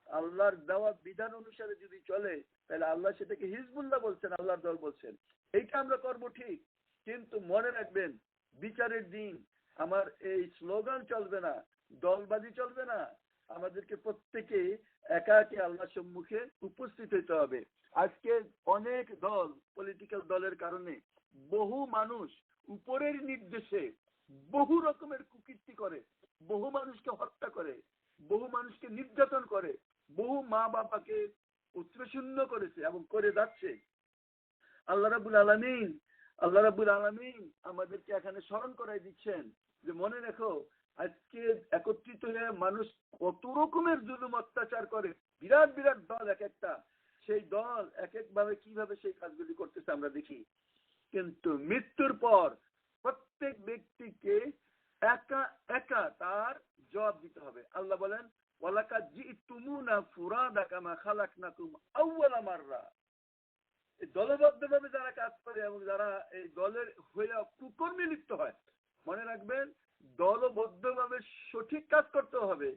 আল্লাহর দেওয়া বিধান অনুসারে যদি চলে, তাহলে আল্লাহ সেটাকে হিজবুল্লাহ বলছেন, আল্লাহর দল বলছেন, এইটা আমরা করব ঠিক। কিন্তু মনে রাখবেন, বিচারের দিন আমার এই স্লোগান চলবে না, দলবাজি চলবে না, আমাদেরকে প্রত্যেকে একা একে আল্লাহর সম্মুখে উপস্থিত হতে হবে। আজকে অনেক দল, পলিটিক্যাল দলের কারণে বহু মানুষ উপরের নির্দেশে বহু রকমের কুকীর্তি করে, বহু মানুষকে হত্যা করে, বহু মানুষকে নির্যাতন করে, বহু মা বাবাকে পুত্রশূন্য করেছে এবং করে যাচ্ছে। আল্লাহ রাব্বুল আলামিন আমাদেরকে এখানে স্মরণ করাই দিচ্ছেন যে মনে রেখো, আজকে একত্রিত হয়ে মানুষ কত রকমের জুলুম অত্যাচার করে, বিরাট বিরাট দল এক একটা, সেই দল এক একভাবে কিভাবে সেই কাজগুলি করতেছে আমরা দেখি। কিন্তু মৃত্যুর পর প্রত্যেক ব্যক্তিকে একা একা তার জবাব দিতে হবে। আল্লাহ বলেন, ওয়ালাকাদ জিতুমুনা ফুরাদা কামা খালাকনাকুম আউওয়ালা মাররা। এই দলবদ্ধভাবে যারা কাজ করে এবং যারা এই দলের হয়ে কুকর্মে লিপ্ত হয়, মনে রাখবেন, দলবদ্ধভাবে সঠিক কাজ করতে হবে।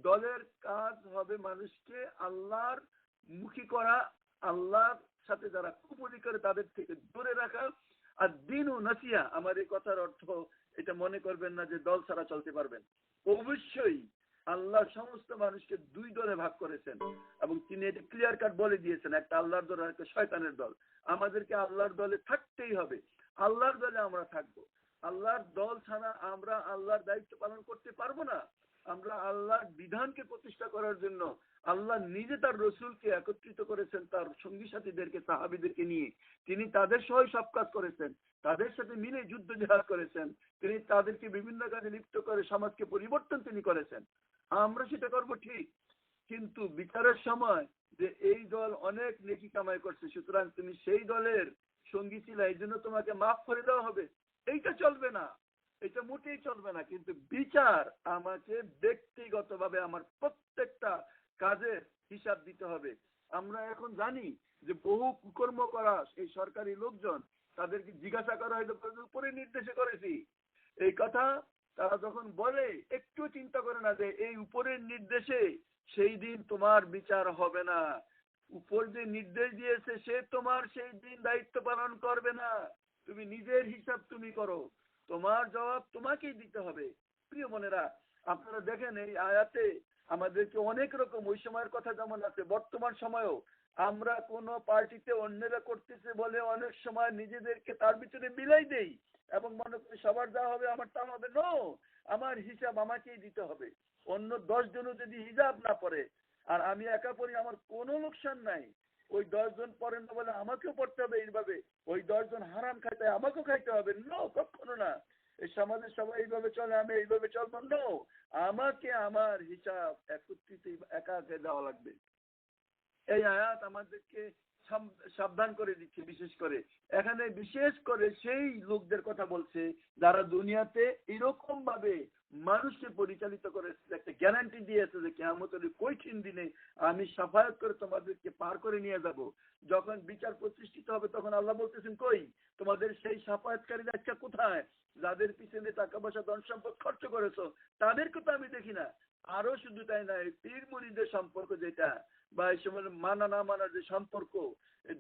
দলের কাজ হবে মানুষকে আল্লাহর মুখী করা, আল্লাহর সাথে যারা কুপুরি করে তাদের থেকে দূরে রাখা। আর দিন ও নাসিয়া, আমার এই কথার অর্থ এটা মনে করবেন না যে দল ছাড়া চলতে পারবেন। অবশ্যই আল্লাহ সমস্ত মানুষকে দুই দলে ভাগ করেছেন এবং তিনি এটা ক্লিয়ার কাট বলে দিয়েছেন, একটা আল্লাহর দল আর একটা শয়তানের দল। আমাদেরকে আল্লাহর দলে থাকতেই হবে, আল্লাহর দলে আমরা থাকবো। আল্লাহর দল ছাড়া আমরা আল্লাহর দায়িত্ব পালন করতে পারবো না। আমরা আল্লাহর বিধানকে প্রতিষ্ঠা করার জন্য আল্লাহ নিজে তার রসুলকে একত্রিত করেছেন, তার সঙ্গী সাথীদেরকে, সাহাবীদেরকে নিয়ে তিনি তাদের সহ সব কাজ করেছেন, তাদের সাথে মিলে যুদ্ধ জিহাদ করেছেন, তিনি তাদেরকে বিভিন্ন কাজে লিপ্ত করে সমাজকে পরিবর্তন তিনি করেছেন। আমরা সেটা করবো ঠিক, কিন্তু বিচারের সময় যে এই দল অনেক নেকি কামাই করছে, সুতরাং তুমি সেই দলের সঙ্গী ছিল, এই জন্য তোমাকে মাফ করে দেওয়া হবে, এইটা চলবে না, এটা মোটেই চলবে না। কিন্তু বিচার আমাকে ব্যক্তিগতভাবে আমার প্রত্যেকটা কাজের হিসাব দিতে হবে। আমরা এখন জানি যে বহু কুকর্ম করা এই সরকারি লোকজন, তাদেরকে জিজ্ঞাসা করা হয়তো উপরে নির্দেশে করেছি, এই কথা তারা যখন বলে একটু চিন্তা করে না যে এই উপরের নির্দেশে সেই দিন তোমার বিচার হবে না। উপর যে নির্দেশ দিয়েছে সে তোমার সেই দিন দায়িত্ব পালন করবে না। তুমি নিজের হিসাব তুমি করো, তোমার জবাব তোমাকেই দিতে হবে। প্রিয় বোনেরা, আপনারা দেখেন এই আয়াতে আমাদেরকে অনেক রকম ওই সময়ের কথা যেমন আছে, বর্তমান সময়েও আমরা কোনো পার্টিতে অন্যরা করতেছে বলে অনেক সময় নিজেদেরকে তার ভিতরে মিলাই দেই এবং মনে করি সবার যা হবে আমার তা হবে। নো, আমার হিসাব আমাকেই দিতে হবে। অন্য 10 জনও যদি হিসাব না পড়ে আর আমি একা পড়ি, আমার কোনো লোকসান নাই। ওই 10 জন পড়েন না বলে আমাকেও পড়তে হবে এইভাবে, ওই 10 জন হারাম খাইতে আমাকেও খাইতে হবে? নো, কখনো না। এই সমাজে সবাই এইভাবে চলে, আমি এইভাবে চলবো? নো, আমাকে আমার হিসাব একত্রিত একাকে দেওয়া লাগবে। এই আয়াত আমাদেরকে সাবধান করে দিচ্ছে। বিশেষ করে এখানে বিশেষ করে সেই লোকদের কথা বলছে যারা দুনিয়াতে এরকম ভাবে মানুষকে পরিচালিত করে, একটা গ্যারান্টি দিয়েছে যে কিয়ামতের কঠিন দিনে আমি সাফায়াত করে তোমাদেরকে পার করে নিয়ে যাব। যখন বিচার প্রতিষ্ঠিত হবে তখন আল্লাহ বলতেছেন, কই তোমাদের সেই সাফায়াতকারীরা আজকে কোথায়? যাদের পিছনে টাকা পয়সা ধন সম্পদ খরচ করেছো তাদেরকে তো আমি দেখি না। আরো শুধু তাই নয়, পীর মুরিদের সম্পর্ক যেটা বা এই সময় মানা না মানার যে সম্পর্ক,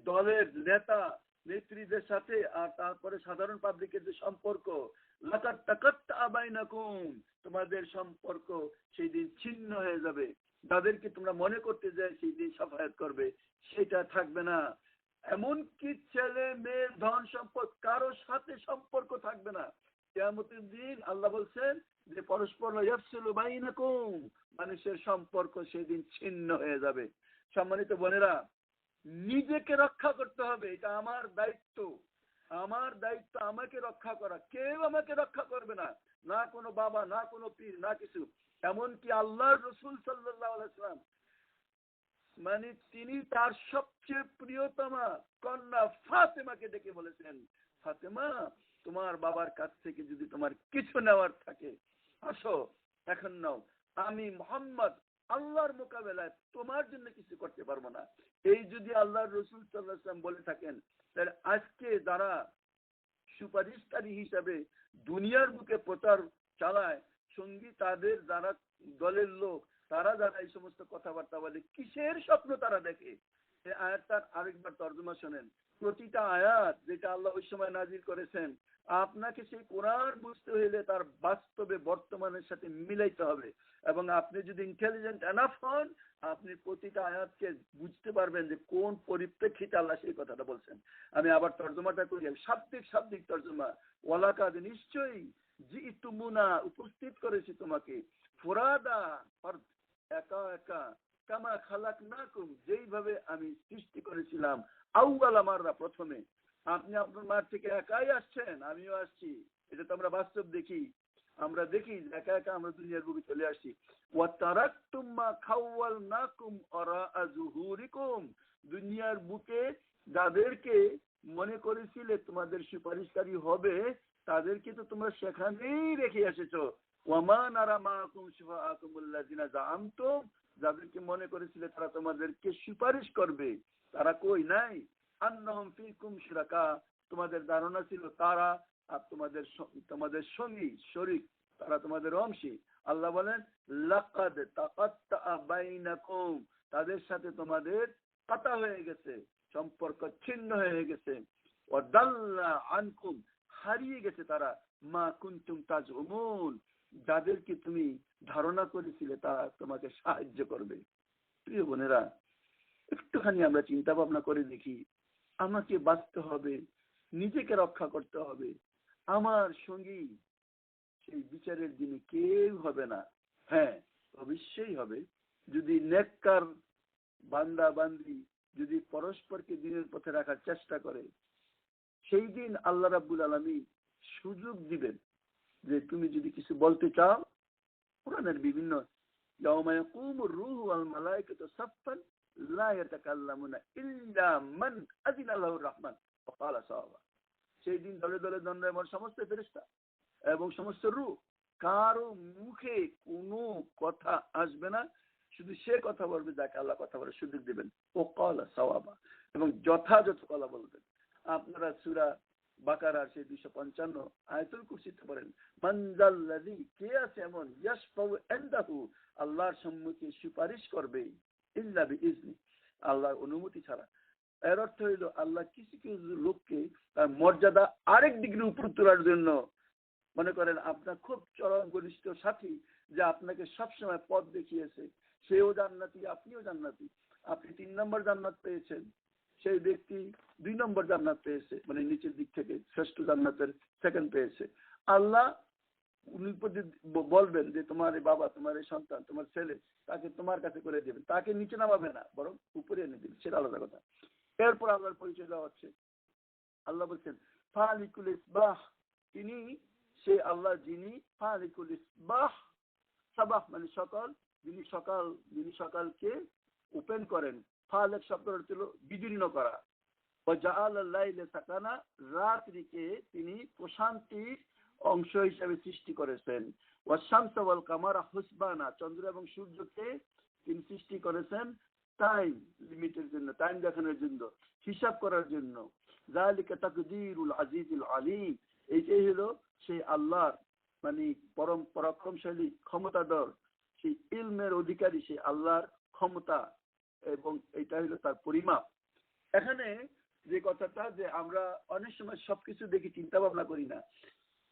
দলের নেতা নেত্রীদের সাথে আর তারপরে সাধারণ পাবলিকের যে সম্পর্ক, লাকাত তাকাত আবাইনাকুম, তোমাদের সম্পর্ক সেই দিন ছিন্ন হয়ে যাবে। তাদেরকে তোমরা মনে করতে যে সেই দিন সাফায়াত করবে, সেটা থাকবে না। এমনকি ছেলে মেয়ে ধন সম্পদ কারো সাথে সম্পর্ক থাকবে না। কিয়ামতের দিন আল্লাহ বলছেন যে পরস্পর ইয়াফসিলু বাইনাকুম, মানুষের সম্পর্ক সেদিন ছিন্ন হয়ে যাবে। সম্মানিত বোনেরা, নিজেকে রক্ষা করতে হবে, এটা আমার দায়িত্ব। আমার দায়িত্ব আমাকে রক্ষা করা, কেউ আমাকে রক্ষা করবে না, না কোনো বাবা, না কোনো পীর, না কিছু। এমনকি আল্লাহর রাসূল সাল্লাল্লাহু আলাইহি ওয়াসাল্লাম, মানে তিনি তার সবচেয়ে প্রিয়তমা কন্যা ফাতেমাকে ডেকে বলেছেন, ফাতেমা, তোমার বাবার কাছ থেকে যদি তোমার কিছু নেওয়ার থাকে আসো, এখন নাও। আমি মুহাম্মদ আল্লাহর মোকাবেলায় তোমার জন্য কিছু করতে পারবো না। এই যদি আল্লাহর রাসূল সাল্লাল্লাহু আলাইহি ওয়াসাল্লাম বলে থাকেন, তাহলে আজকে যারা সুপারিশকারী হিসাবে দুনিয়ার বুকে প্রচার চালায়, সঙ্গী তাদের যারা দলের লোক, তারা যারা এই সমস্ত কথাবার্তা বলে, কিসের স্বপ্ন তারা দেখে? এই আয়াতটার আরেকবার তর্জমা শোনেন। প্রতিটা আয়াত যেটা আল্লাহ ওই সময় নাজিল করেছেন, আপনাকে সেই কোরআন বুঝতে হলে তার বাস্তবে বর্তমানের সাথে মিলাইতে হবে। এবং আপনি যদি ইন্টেলিজেন্ট এনাফ হন, আপনি প্রতিটা আয়াতকে বুঝতে পারবেন যে কোন পরিপ্রেক্ষিতে আল্লাহ সেই কথাটা বলছেন। আমি আবার তর্জমাটা করি, শাব্দিক তর্জমা। ওয়ালাকাদ, নিশ্চয়ই, জিতুমুনা, উপস্থিত করেছি তোমাকে, ফুরাদা, একা একা, কামা খালাকনাকুম, যেইভাবে আমি সৃষ্টি করেছিলাম, আউয়ালা মাররা, প্রথমে। আপনি আপনার মার থেকে একাই আসছেন, আমিও আসছি। এটা তো আমরা বাস্তব দেখি। আমরা দেখি একা একা আমরা দুনিয়ার বুকে চলে আসছি। ওয়া তারাকতুম মা খাওয়ালনাকুম ওয়ারাআ যুহুরিকুম, দুনিয়ার বুকে যাদেরকে মনে করেছিলে তোমাদের সুপারিশকারী হবে, তাদেরকে তো তোমরা সেখানেই রেখে এসেছো। ওয়া মা নারা মাকুম শুফাআকুমুল্লাযিনা জাআমতুম, যাদেরকে মনে করেছিলে তারা তোমাদেরকে সুপারিশ করবে, তারা কই নাই। আন্নাহুম ফীকুম শুরাকা, তোমাদের ধারণা ছিল তারা আর তোমাদের সঙ্গী শরীক, তারা তোমাদের অংশী। আল্লাহ বলেন, লাকাদ তাকাত্তা বাইনাকুম, তাদের সাথে তোমাদের কাটা হয়ে গেছে, সম্পর্ক ছিন্ন হয়ে গেছে। ওয়াদাল্লা আনকুম, হারিয়ে গেছে তারা, মা কুনতুম তাজউমুন, যাদেরকে তুমি ধারণা করেছিলে তারা তোমাকে সাহায্য করবে। প্রিয় বোনেরা, একটুখানি আমরা চিন্তা ভাবনা করে দেখি, আমাকে বাঁচতে হবে, নিজেকে রক্ষা করতে হবে। আমার সঙ্গী সেই বিচারের দিনে কেউ হবে না। হ্যাঁ, অবশ্যই হবে যদি নেককার বান্দা বান্দি যদি পরস্পরকে দিনের পথে রাখার চেষ্টা করে। সেই দিন আল্লাহ রাব্বুল আলামিন সুযোগ দিবেন যে তুমি যদি কিছু বলতে চাও, কোরআনের বিভিন্ন, ইয়াউমা ইয়াকুমুর রূহু ওয়াল মালায়েকাতু সাফফান লা ইয়াতাকাল্লামুনা ইল্লা মান আযিনা লাহুর রাহমান ওয়া ক্বালা সাওয়াবা। সেই দিন দলে দলে দণ্ডায়মান সমস্ত ফেরেশতা এবং সমস্ত রূহ, কারো মুখে কোনো কথা আসবে না, শুধু সে কথা বলবে যাকে আল্লাহ কথা বলার সুযোগ দিবেন, ও ক্বালা সাওয়াবা, এবং যথাযথ কথা বলবেন। আপনারা সূরা বাকারার সেই 255 আয়াতুল কুরসিতে পড়েন, মানজাল্লাযী, কে আছে এমন, ইয়াশফাউ ইনদাহু, আল্লাহর সম্মুখে সুপারিশ করবে, ইল্লা বিইজনি, আল্লাহর অনুমতি ছাড়া। এর অর্থ হইল আল্লাহ কিছু কিছু লোককে তার মর্যাদা আরেক ডিগ্রি উপর তোলার জন্য, মনে করেন আপনার খুব চরম ঘনিষ্ঠ সাথী যে আপনাকে সবসময় পথ দেখিয়েছে, সেও জান্নাতি, আপনিও জান্নাতি, আপনি 3 নম্বর জান্নাত পেয়েছেন, সেই ব্যক্তি 2 নম্বর জান্নাত পেয়েছে, মানে নিচের দিক থেকে শ্রেষ্ঠ জান্নাতের সেকেন্ড পেয়েছে। আল্লাহ উনি বলবেন যে তোমার বাবা, তোমার এই সন্তান, তোমার ছেলে, তাকে তোমার কাছে করে দেবেন, তাকে নিচে নামাবে না, বরং উপরে এনে দেবেন, সেটা আলাদা কথা। এরপর আল্লাহর পরিচয় দেওয়া হচ্ছে। আল্লাহ বলছেন ফালিকুল ইসবাহ, তিনি সেই আল্লাহ যিনি ফালিকুল ইসবাহ, সাবাহ মানে সকাল, যিনি সকালকে ওপেন করেন। ফালেক শব্দের অর্থ হলো বিদীর্ণ করা। ওয়াজআল আল-লাইলা সাকানা, রাত্রিকে তিনি প্রশান্তির অংশ হিসেবে সৃষ্টি করেছেন। ওয়াশ-শামসা ওয়াল কামারা হুসবানা, চন্দ্র এবং সূর্যকে তিনি সৃষ্টি করেছেন টাইম লিমিটের জন্য, টাইম দেখানোর জন্য, হিসাব করার জন্য। যালিকা তাকদীরুল আজিজুল আলীম, এইটাই হলো সেই আল্লাহর মানে পরম পরাক্রমশালী ক্ষমতাধর, সেই ইলমের অধিকারী সেই আল্লাহর ক্ষমতা, এবং এটা হলো তার পরিমাপ। এখানে যে কথাটা যে আমরা অনেক সময় সবকিছু দেখি চিন্তা ভাবনা করি না,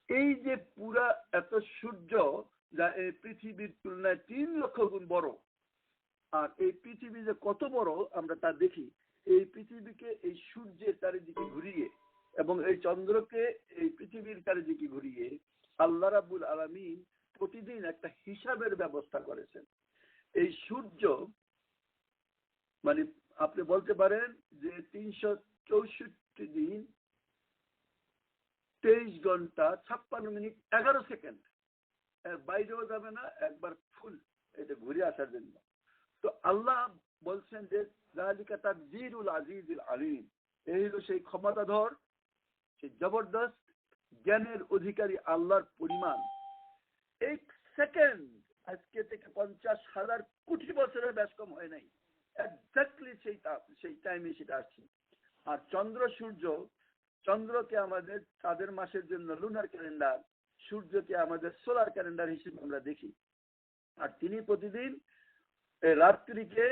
এই যে পুরা এত সূর্য যা এই পৃথিবীর তুলনায় 3 লক্ষ গুণ বড়, আর এই পৃথিবী যে কত বড় আমরা তা দেখি, এই পৃথিবীকে এই সূর্যের চারিদিকে ঘুরিয়ে এবং এই চন্দ্রকে এই পৃথিবীর চারিদিকে ঘুরিয়ে আল্লাহ রাব্বুল আলামিন প্রতিদিন একটা হিসাবের ব্যবস্থা করেছেন। এই সূর্য মানে আপনি বলতে পারেন যে 364 দিন 23 ঘন্টা 56 মিনিট 11 সেকেন্ড, এর বাইরেও যাবে না, একবার ফুল এটা ঘুরে আসার জন্য। তো আল্লাহ বলছেন যে যালিকা তাকদীরুল আজিজুল আলীম, এই হলো সেই ক্ষমতাধর, সেই জবরদস্ত জ্ঞানের অধিকারী আল্লাহর পরিমাণ। 1 সেকেন্ড আজকে থেকে 50,000 কোটি বছরের বেশ কম হয় নাই, এক্স্যাক্টলি সেই টাইমে সেটা আসছে। আর চন্দ্র সূর্য, চন্দ্রকে আমাদের তাদের মাসের জন্য লুনার ক্যালেন্ডার, সূর্যকে আমাদের সোলার ক্যালেন্ডার হিসেবে আমরা দেখি। আর তিনি প্রতিদিন রাত্রিকে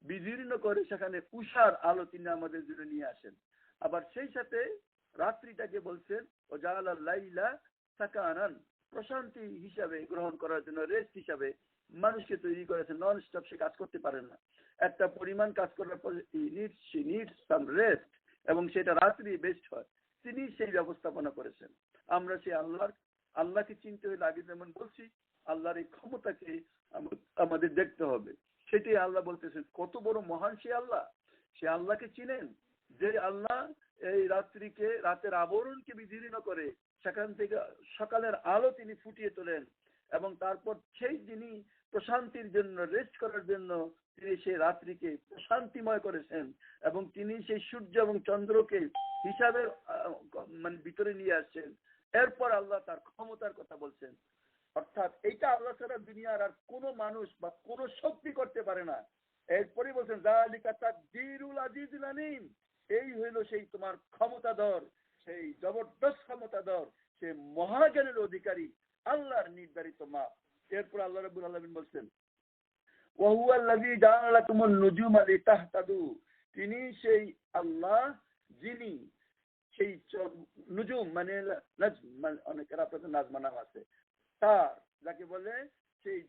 বিদীর্ণ করে সেখানে উষার আলো তিনি আমাদের জন্য নিয়ে আসেন। আবার সেই সাথে রাত্রিটাকে বলছেন ওয়াজআল আল-লাইলা সাকানান, প্রশান্তি হিসাবে গ্রহণ করার জন্য, রেস্ট হিসাবে মানুষকে তৈরি করেছেন। নন স্টপ সে কাজ করতে পারে না, একটা পরিমাণ কাজ করার পর she needs some rest, এবং সেটা রাত্রি বেস্ট হয়, তিনি সেই ব্যবস্থাপনা করেছেন। আমরা সেই আল্লাহকে চিনতে হলে আগে যেমন বলছি আল্লাহর এই ক্ষমতাকে আমাদের দেখতে হবে। সেটাই আল্লাহ বলতেছেন কত বড় মহান সে আল্লাহ। সে আল্লাহকে চিনেন যে আল্লাহ এই রাত্রিকে, রাতের আবরণকে বিদীর্ণ করে সেখান থেকে সকালের আলো তিনি ফুটিয়ে তোলেন, এবং তারপর সেই যিনি প্রশান্তির জন্য, রেস্ট করার জন্য তিনি সেই রাত্রিকে প্রশান্তিময় করেছেন, এবং তিনি সেই সূর্য এবং চন্দ্রকে হিসাবের মানে ভিতরে নিয়ে আসছেন। এরপর আল্লাহ তার ক্ষমতার কথা বলছেন, অর্থাৎ এইটা আল্লাহ ছাড়া দুনিয়ার আর কোনো মানুষ বা কোনো শক্তি করতে পারে না। এরপরই বলছেন যালিকা তাকদীরুল আজিজুল আলীম, এই হইল সেই তোমার ক্ষমতাধর, সেই জবরদস্ত ক্ষমতাধর, সেই মহাজ্ঞানের অধিকারী আল্লাহর নির্ধারিত মাপ। এরপর আল্লাহ রাব্বুল আলামিন বলছেন ওয়া হুয়াল্লাযী জাআলা লাকুমুন নুজুমা লিতাহতাদু, তিনি সেই আল্লাহ যিনি সেই নুজুম মানে অনেকের আপনাদের নাজমা নাম আছে, তার যাকে বলে সেই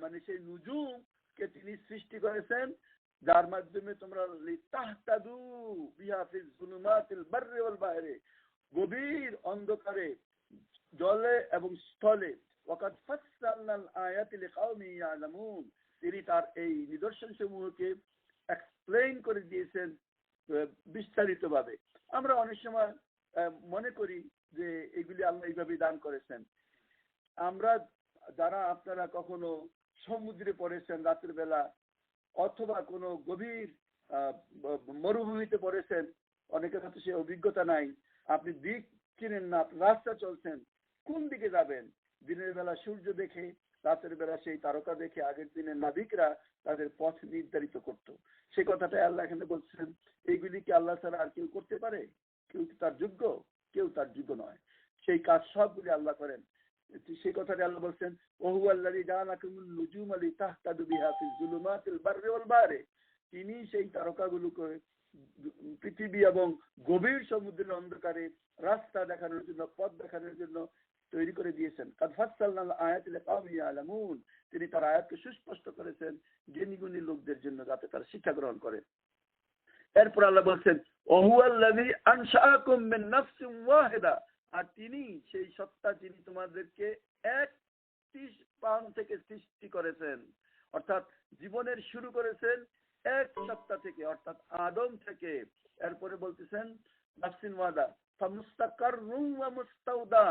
মানে সেই নুজুমকে তিনি সৃষ্টি করেছেন, যার মাধ্যমে তোমরা লিতাহতাদু বিহা ফিজ যুলুমাতিল বাররি ওয়াল বাহরি, গভীর অন্ধকারে জলে এবং স্থলে, ওয়াকাদ ফাসসালনাল আয়াতি লিকাওমিন ইয়ালামুন, তিনি তার এই নিদর্শন সমূহকে এক্সপ্লেইন করে দিয়েছেন বিস্তারিতভাবে। আমরা অনেক সময় মনে করি যে এগুলি আল্লাহ এইভাবে দান করেছেন। আমরা যারা আপনারা কখনো সমুদ্রে পড়েছেন রাতের বেলা, অথবা কোনো গভীর মরুভূমিতে পড়েছেন, অনেকের হয়তো সে অভিজ্ঞতা নাই, আপনি দিক চিনেন না, রাস্তা চলছেন, কোন দিকে যাবেন, দিনের বেলা সূর্য দেখে, রাতের বেলা সেই তারকা দেখে আগের দিনের নাবিকরা তাদের পথ নির্ধারিত করত। সে কথাটাই আল্লাহ এখানে বলছেন, এইগুলি কি আল্লাহ ছাড়া আর কেউ করতে পারে? কেউ কি তার যোগ্য? কেউ তার যোগ্য নয়। সেই কাজ সবগুলি আল্লাহ করেন। সেই কথাটা আল্লাহ বলছেন, ওহু আল্লাযী জাআলাকুমুন নুজুমা লিতাহতাদু বিহা ফিজ যুলুমাতিল বাররি ওয়াল বাহরি। তিনি সেই তারকাগুলোকে পৃথিবী এবং গভীর সমুদ্রের অন্ধকারে রাস্তা দেখানোর জন্য, পথ দেখানোর জন্য তৈরি করে দিয়েছেন। কাদ ফাসসালনাল আয়াতি লিকাওমিন ইয়ালামুন। তিনি তার আয়াতকে সুস্পষ্ট করেছেন জ্ঞানী গুণী লোকদের জন্য, যাতে তারা শিক্ষা গ্রহণ করে। এরপর আল্লাহ বলছেন, ওহুয়াল্লাযী আনশাআকুম মিন নাফসিন ওয়াহিদা। আর তিনি সেই সত্তা যিনি তোমাদেরকে একটি প্রাণ থেকে সৃষ্টি করেছেন, অর্থাৎ জীবনের শুরু করেছেন এক সত্তা থেকে, অর্থাৎ আদম থেকে। এরপরে বলতেছেন নাফসিন ওয়াহিদা ফামুস্তাকাররুম ওয়া মুস্তাওদা।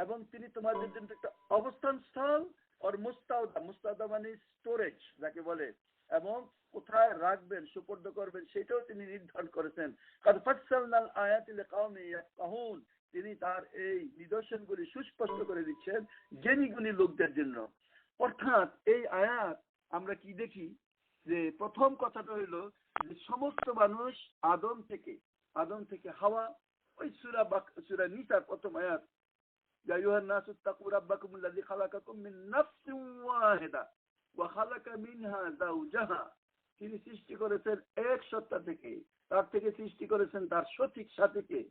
এবং তিনি তোমাদের জন্য একটা অবস্থান স্থল আর মুস্তাওদা, মুস্তাওদা মানে স্টোরেজ যাকে বলে, এবং কোথায় রাখবেন, সুপর্দ করবেন, সেটাও তিনি নির্ধারণ করেছেন। কাদ ফাসসালনাল আয়াতি লিকাওমিন ইয়াফকাহুন। তিনি তার এই নিদর্শনগুলি সুস্পষ্ট করে দিচ্ছেন জ্ঞানী গুণী লোকদের জন্য। অর্থাৎ এই আয়াত আমরা কি দেখি, যে প্রথম কথাটা হইল যে সমস্ত মানুষ আদম থেকে হাওয়া, ওই সূরা নিসার প্রথম আয়াত, ইয়া আইয়ুহান নাসু তাকু রাব্বাকুমুল্লাযী খালাকাকুম মিন নাফসিন ওয়াহিদা ওয়া খালাকা মিনহা যাওজাহা। তিনি সৃষ্টি করেছেন এক সত্তা থেকে, তার থেকে সৃষ্টি করেছেন তার সঠিক সাথীকে।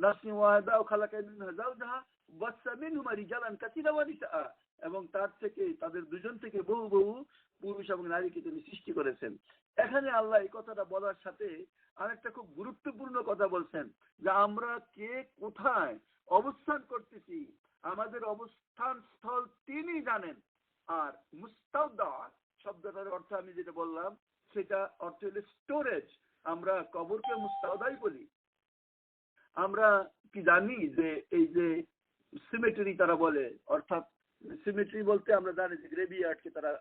নাফসিন ওয়াহিদা ওয়া খালাকা মিনহা যাওজাহা ওয়াসা মিনহুমা রিজালান কাসীরা ওয়া নিসা। এবং তার থেকে, তাদের দুজন থেকে বহু বহু পুরুষ এবং নারীকে তিনি সৃষ্টি করেছেন। এখানে আল্লাহ এই কথাটা বলার সাথে আরেকটা খুব গুরুত্বপূর্ণ কথা বলছেন, যে আমরা কে কোথায় অবস্থান করতেছি, আমাদের অবস্থান স্থল তিনি জানেন। আর মুস্তাওদা শব্দটার অর্থ আমি যেটা বললাম, সেটা অর্থ হলো স্টোরেজ। আমরা কবরকে মুস্তাওদাই বলি। আমরা কি জানি যে এই যে সিমেট্রি তারা বলে, অর্থাৎ সিমেট্রি বলতে আমরা জানি যে গ্রেভিয়ার্ডকে তারা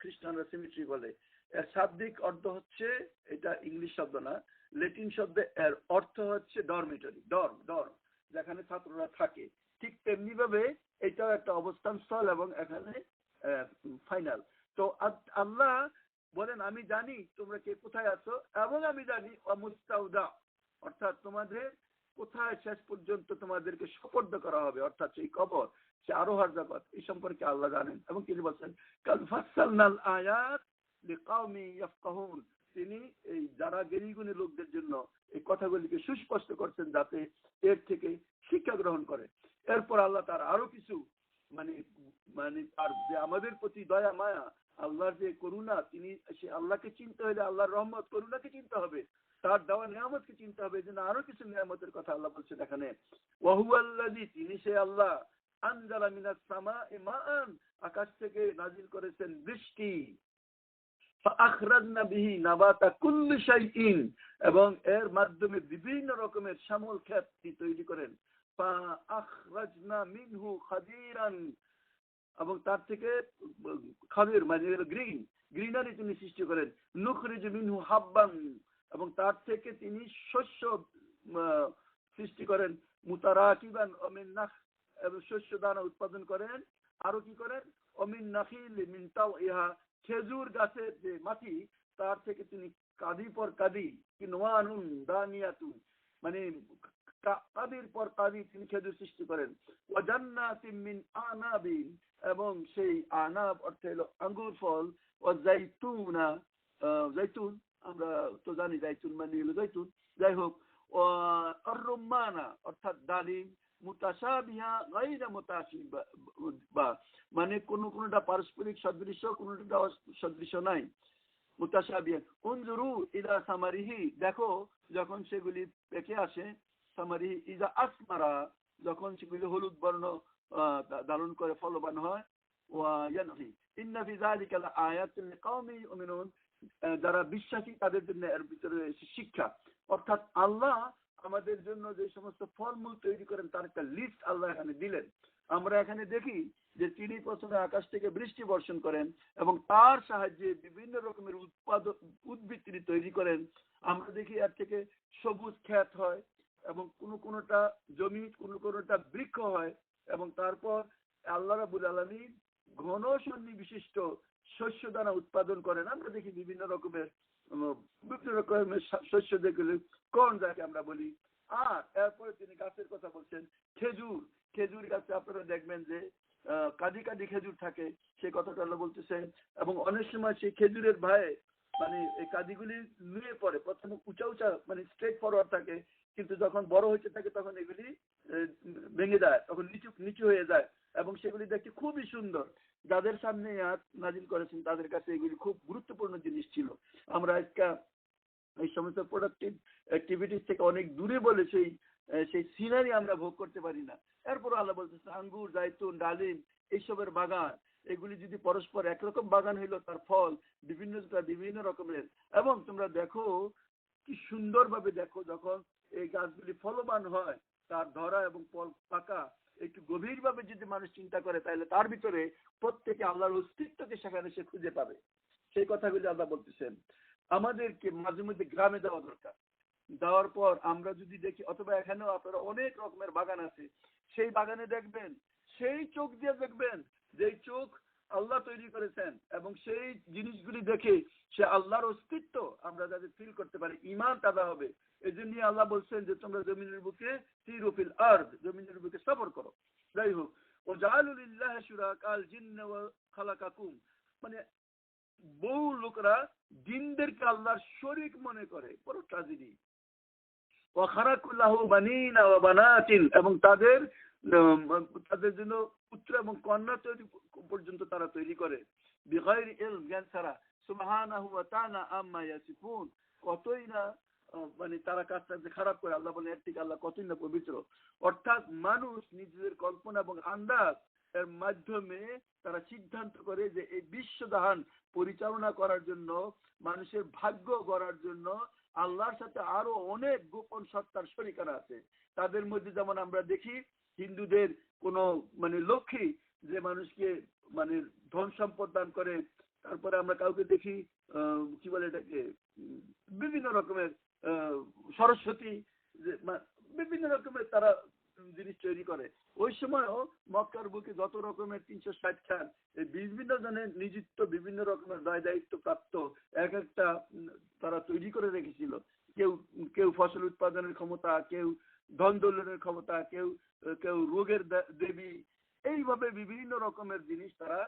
খ্রিস্টানরা সিমেট্রি বলে। এর শাব্দিক অর্থ হচ্ছে, এটা ইংলিশ শব্দ না, ল্যাটিন শব্দ, এর অর্থ হচ্ছে ডরমিটরি, ডর্ম, যেখানে ছাত্ররা থাকে। ঠিক তেমনি ভাবে এটাও একটা অবস্থান স্থল এবং এখানে ফাইনাল। তো আল্লাহ বলেন আমি জানি তোমরা কে কোথায় আছো, এবং আমি জানি মুস্তাওদা, অর্থাৎ তোমাদের কোথায় শেষ পর্যন্ত তোমাদেরকে সুপর্দ করা হবে, অর্থাৎ সেই কবর, সে আরোহার জগৎ, এই সম্পর্কে আল্লাহ জানেন। এবং তিনি বলছেন কাদ ফাসসালনাল আয়াত লিকাওমিন ইয়াফকাহুন। তিনি এই যারা জ্ঞানী গুণী লোকদের জন্য এই কথাগুলিকে সুস্পষ্ট করছেন, যাতে এর থেকে শিক্ষা গ্রহণ করে। এরপর আল্লাহ তার আরো কিছু মানে তার যে আমাদের প্রতি দয়া মায়া, আল্লাহর যে করুণা, তিনি সে আল্লাহকে চিনতে হলে আল্লাহর রহমত করুণাকে চিনতে হবে, তার দেওয়া নিয়ামতকে চিনতে হবে। যে আরো কিছু নিয়ামতের কথা আল্লাহ বলছেন এখানে, ওয়াহুয়াল্লাযী, তিনি সে আল্লাহ, আনজালা মিনাস সামাই মাআন, আকাশ থেকে নাজিল করেছেন বৃষ্টি, ফাআখরাজনা বিহি নাবাতা কুল্লি শাইইন, এবং এর মাধ্যমে বিভিন্ন রকমের শ্যামল ক্ষেত তৈরি করেন। ফাআখরাজনা মিনহু খাদিরান, এবং তার থেকে খাদির মানে গ্রিনারি তিনি সৃষ্টি করেন। নুখরিজু মিনহু হাব্বান, এবং তার থেকে তিনি শস্য সৃষ্টি করেন। মুতারাকিবান অমিন নাখ, এবং শস্য দানা উৎপাদন করেন। আরো কি করেন, অমিন নাখিল মিন তাওইহা, খেজুর গাছের যে মাটি, তার থেকে তিনি কাদি পর কাদি, কিনওয়ানুন দানিয়াতুন, মানে কাদির পর কাদি তিনি খেজুর সৃষ্টি করেন। ওয়া জান্নাতিন মিন আনাবিন, এবং সেই আনাব অর্থ হলো আঙ্গুর ফল। ওয়া জাইতুনা, জাইতুন আমরা তো জানি জাইতুন মানে হলো জাইতুন, যাই হোক। ওয়া রুম্মানা, অর্থাৎ ডালিম। মুতাশাবিহা গায়রা মুতাশাবিহা, মানে কোনটা পারস্পরিক সদৃশ্য, কোনটা সদৃশ্য নাই। মুতাশাবিহা উনজুরু ইলা সামারিহি, দেখো যখন সেগুলি পেকে আসে। সামারিহি ইজা আসমারা, যখন সেগুলি হলুদ বর্ণ ধারণ করে ফলবান হয়। ওয়া ইয়ানফি ইন্না ফি যালিকা লাআয়াতিন লিকাওমিন ইউমিনুন, যারা বিশ্বাসী তাদের জন্য এর ভিতরে রয়েছে শিক্ষা। অর্থাৎ আল্লাহ আমাদের জন্য যে সমস্ত ফলমূল তৈরি করেন তার একটা লিস্ট আল্লাহ এখানে দিলেন। আমরা এখানে দেখি যে তিনি প্রথমে আকাশ থেকে বৃষ্টি বর্ষণ করেন, এবং তার সাহায্যে বিভিন্ন রকমের উদ্ভিদ তিনি তৈরি করেন। আমরা দেখি এর থেকে সবুজ ক্ষেত হয়, এবং কোনটা জমি, কোনটা বৃক্ষ হয়, এবং তারপর আল্লাহ রাব্বুল আলামিন ঘন সন্নি বিশিষ্ট শস্য দানা উৎপাদন করেন। আমরা দেখি বিভিন্ন রকমের বিভিন্ন রকমের শস্য দেখলে কোন যাকে আমরা বলি। আর এরপরে তিনি গাছের কথা বলছেন, খেজুর। খেজুর গাছে আপনারা দেখবেন যে কাঁদি কাঁদি খেজুর থাকে, সেই কথাটা আল্লাহ বলতেছেন। এবং অনেক সময় সেই খেজুরের ভাই মানে এই কাঁদিগুলি নুয়ে পড়ে, প্রথমে উঁচা উঁচা মানে স্ট্রেট ফরওয়ার্ড থাকে, কিন্তু যখন বড় হইতে থাকে তখন এগুলি ভেঙে যায়, তখন নিচু নিচু হয়ে যায়, এবং সেগুলি দেখতে খুবই সুন্দর। যাদের সামনে নাজিল করেছেন তাদের কাছে এগুলি খুব গুরুত্বপূর্ণ জিনিস ছিল। আমরা আজকে এই সমস্ত প্রোডাক্টিভ অ্যাক্টিভিটিস থেকে অনেক দূরে বলে সেই সিনারি আমরা ভোগ করতে পারি না। এরপর আল্লাহ বলতেছে আঙ্গুর, জাইতুন, ডালিম এইসবের বাগান, এগুলি যদি পরস্পর একরকম বাগান হইলো, তার ফল বিভিন্ন রকমের। এবং তোমরা দেখো কি সুন্দরভাবে দেখো, যখন এই গাছগুলি ফলবান হয়, তার ধরা এবং ফল পাকা একটু গভীরভাবে যদি মানুষ চিন্তা করে, তাহলে তার ভিতরে প্রত্যেকে আল্লাহর অস্তিত্বকে সেখানে সে খুঁজে পাবে। সেই কথাগুলি আল্লাহ বলতেছেন। আমাদেরকে মাঝে মধ্যে গ্রামে যাওয়া দরকার। যাওয়ার পর আমরা যদি দেখি, অথবা এখানেও আপনারা অনেক রকমের বাগান আছে, সেই বাগানে দেখবেন, সেই চোখ দিয়ে দেখবেন যেই চোখ আল্লাহ তৈরি করেছেন, এবং সেই জিনিসগুলি দেখে সে আল্লাহর অস্তিত্ব আমরা যাতে ফিল করতে পারি, ইমান তাদা হবে। এই জন্য আল্লাহ বলছেন যে তোমরা জমিনের বুকে সিরুফিল আরদ, জমিনের বুকে সফর করো। যাই হোক, ও জাআলু লিল্লাহি শুরাকাল জিন্ন ওয়া খালাকাকুম, মানে বহু লোকরা জিনদেরকে আল্লাহর শরীক মনে করে, বড় ট্র্যাজেডি। ওয়া খারাকুল্লাহু বানিনা ওয়া বানাতিন, এবং তাদের জন্য পুত্র এবং কন্যা তৈরি পর্যন্ত তারা তৈরি করে, বিগাইরি ইলম, জ্ঞান ছাড়া। সুবহানাহু ওয়া তাআলা আম্মা ইয়াসিফুন, কতই না মানে তারা কাজটা যে খারাপ করে, আল্লাহ বলেন এর থেকে আল্লাহ কতই না পবিত্র। অর্থাৎ মানুষ নিজেদের কল্পনা এবং আন্দাজ এর মাধ্যমে তারা সিদ্ধান্ত করে যে এই বিশ্বদাহান পরিচালনা করার জন্য, মানুষের ভাগ্য গড়ার জন্য আল্লাহর সাথে আরো অনেক গোপন সত্তার শরীকানা আছে। তাদের মধ্যে যেমন আমরা দেখি হিন্দুদের কোন মানে লক্ষ্মী যে মানুষকে মানে ধন সম্পদ দান করে, তারপরে আমরা কাউকে দেখি কি বলে এটাকে বিভিন্ন রকমের সরস্বতী, বিভিন্ন রকমের তারা জিনিস তৈরি করে। ওই সময়ও মক্কার বুকে যত রকমের 360 খান বিভিন্ন জনের নিযুক্ত বিভিন্ন রকমের দায় দায়িত্ব প্রাপ্ত এক একটা তারা তৈরি করে রেখেছিল। কেউ কেউ ফসল উৎপাদনের ক্ষমতা, কেউ ধন দৌলতের ক্ষমতা, কেউ রোগের দেবী, এইভাবে বিভিন্ন রকমের জিনিস তারা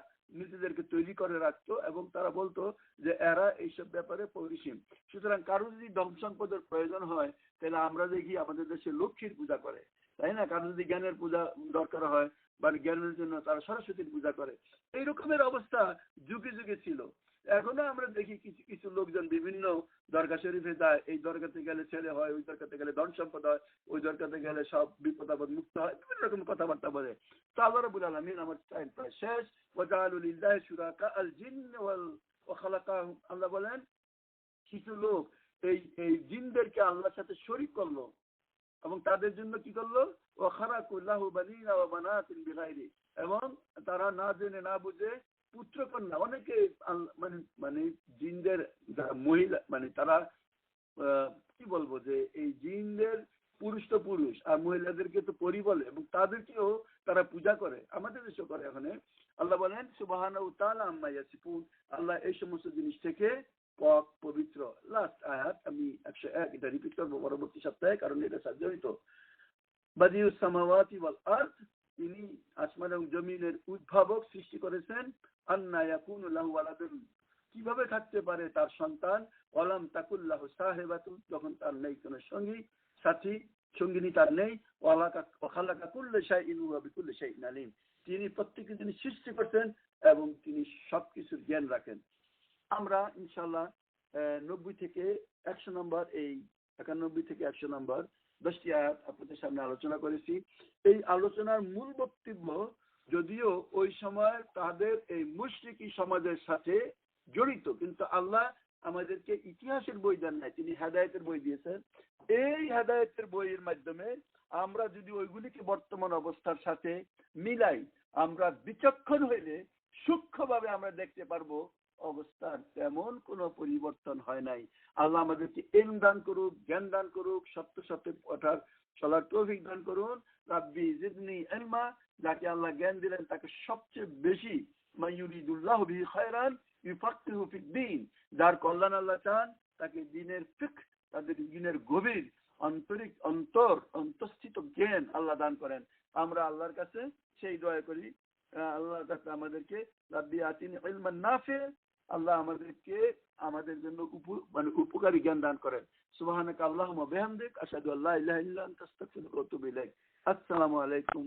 নিজেদেরকে তৈরি করে রাখতো, এবং তারা বলতো যে এরা এইসব ব্যাপারে পরিসীম। সুতরাং কারো যদি ধন সম্পদের প্রয়োজন হয়, তাহলে আমরা দেখি আমাদের দেশে লক্ষ্মীর পূজা করে, তাই না? কারো যদি জ্ঞানের পূজা দরকার হয় বা জ্ঞানের জন্য তারা সরস্বতীর পূজা করে। এই রকমের অবস্থা যুগে যুগে ছিল। এখনো আমরা দেখি কিছু কিছু লোকজন বিভিন্ন দরগা শরীফে যায়, এই দরগাতে গেলে ছেলে হয়, ওই দরগাতে গেলে ধন সম্পদ হয়, ওই দরগাতে গেলে সব বিপদ আপদ মুক্ত হয়, বিভিন্ন রকম কথাবার্তা বলে। তো আল্লাহ রাব্বুল আলামিন, আমার টাইম প্রায় শেষ, ওয়াজালু লিল্লাহি শুরাকা আল জিন্ন ওয়া খালাকাহুম, আল্লাহ বলেন কিছু লোক এই জিনদেরকে আল্লাহর সাথে শরীক করলো, এবং তাদের জন্য কি করলো, ওয়া খারাকুল্লাহু বানিনা ওয়া বানাতিন বিগাইরি, এবং তারা না জেনে না বুঝে পুত্র কন্যা, অনেকে মানে মানে জিনদের মহিলা মানে তারা কি বলবো যে এই জিনদের পুরুষ তো পুরুষ আর মহিলাদেরকে তো পরি বলে, এবং তাদেরকেও তারা পূজা করে, আমাদের দেশে করে এখানে। আল্লাহ বলেন সুবহানাহু ওয়া তাআলা আম্মা ইয়াসিফুন, আল্লাহ এই সমস্ত জিনিস থেকে পবিত্র। লাস্ট আয়াত আমি 101, এটা রিপিট করবো পরবর্তী সপ্তাহে, কারণ এটা সাজরিত। বাদিউস সামাওয়াতি ওয়াল আরদ, তিনি আসমান এবং জমিনের উদ্ভাবক, সৃষ্টি করেছেন। আন্না ইয়াকুনু লাহু ওয়ালাদুন, কিভাবে থাকতে পারে তার সন্তান। ওয়ালাম তাকুল্লাহু সাহিবাতুন, যখন তার নেই কোনো সঙ্গী সাথী সঙ্গিনী তার নেই। ওয়া খালাকা কুল্লা শাইইন ওয়া বিকুল্লি শাইইন আলিম, তিনি প্রত্যেকটি জিনিস সৃষ্টি করছেন এবং তিনি সবকিছুর জ্ঞান রাখেন। আমরা ইনশাআল্লাহ 90 থেকে 100 নম্বর, এই 91 থেকে 100 নম্বর 10টি আয়াত আপনাদের সামনে আলোচনা করেছি। এই আলোচনার মূল বক্তব্য, যদিও ওই সময় তাদের এই মুশরিকি সমাজের সাথে জড়িত, কিন্তু আল্লাহ আমাদেরকে ইতিহাসের বই দেন নাই, তিনি হেদায়েতের বই দিয়েছেন। এই হেদায়েতের বইয়ের মাধ্যমে আমরা যদি ওইগুলিকে বর্তমান অবস্থার সাথে মিলাই, আমরা বিচক্ষণ হইলে সূক্ষ্মভাবে আমরা দেখতে পারবো অবস্থার তেমন কোনো পরিবর্তন হয় নাই। আল্লাহ আমাদেরকে ইলম দান করুক, জ্ঞান দান করুক, সত্য সত্য পথে চলার তৌফিক দান করুন। রাব্বি জিদনি ইলমা, যাকে আল্লাহ জ্ঞান দিলেন তাকে সবচেয়ে বেশি মাইয়ুরিদুল্লাহু বিহি খায়রান ইউফাক্কিহু ফিদ্দীন, যার কল্যাণ আল্লাহ চান তাকে দিনের ফিকহ, তাদের দিনের গভীর অন্তঃস্থিত জ্ঞান আল্লাহ দান করেন। আমরা আল্লাহর কাছে সেই দোয়া করি, আল্লাহর কাছে আমাদেরকে রাব্বি আতিনি ইলমান নাফি, আল্লাহ আমাদেরকে আমাদের জন্য উপকারী জ্ঞান দান করেন। সুবহানাকা আল্লাহুম্মা বিহামদিক আশহাদু আল্লা ইলাহা ইল্লা আনতা আস্তাগফিরুকা ওয়া আতুবু ইলাইক। আসসালামু আলাইকুম।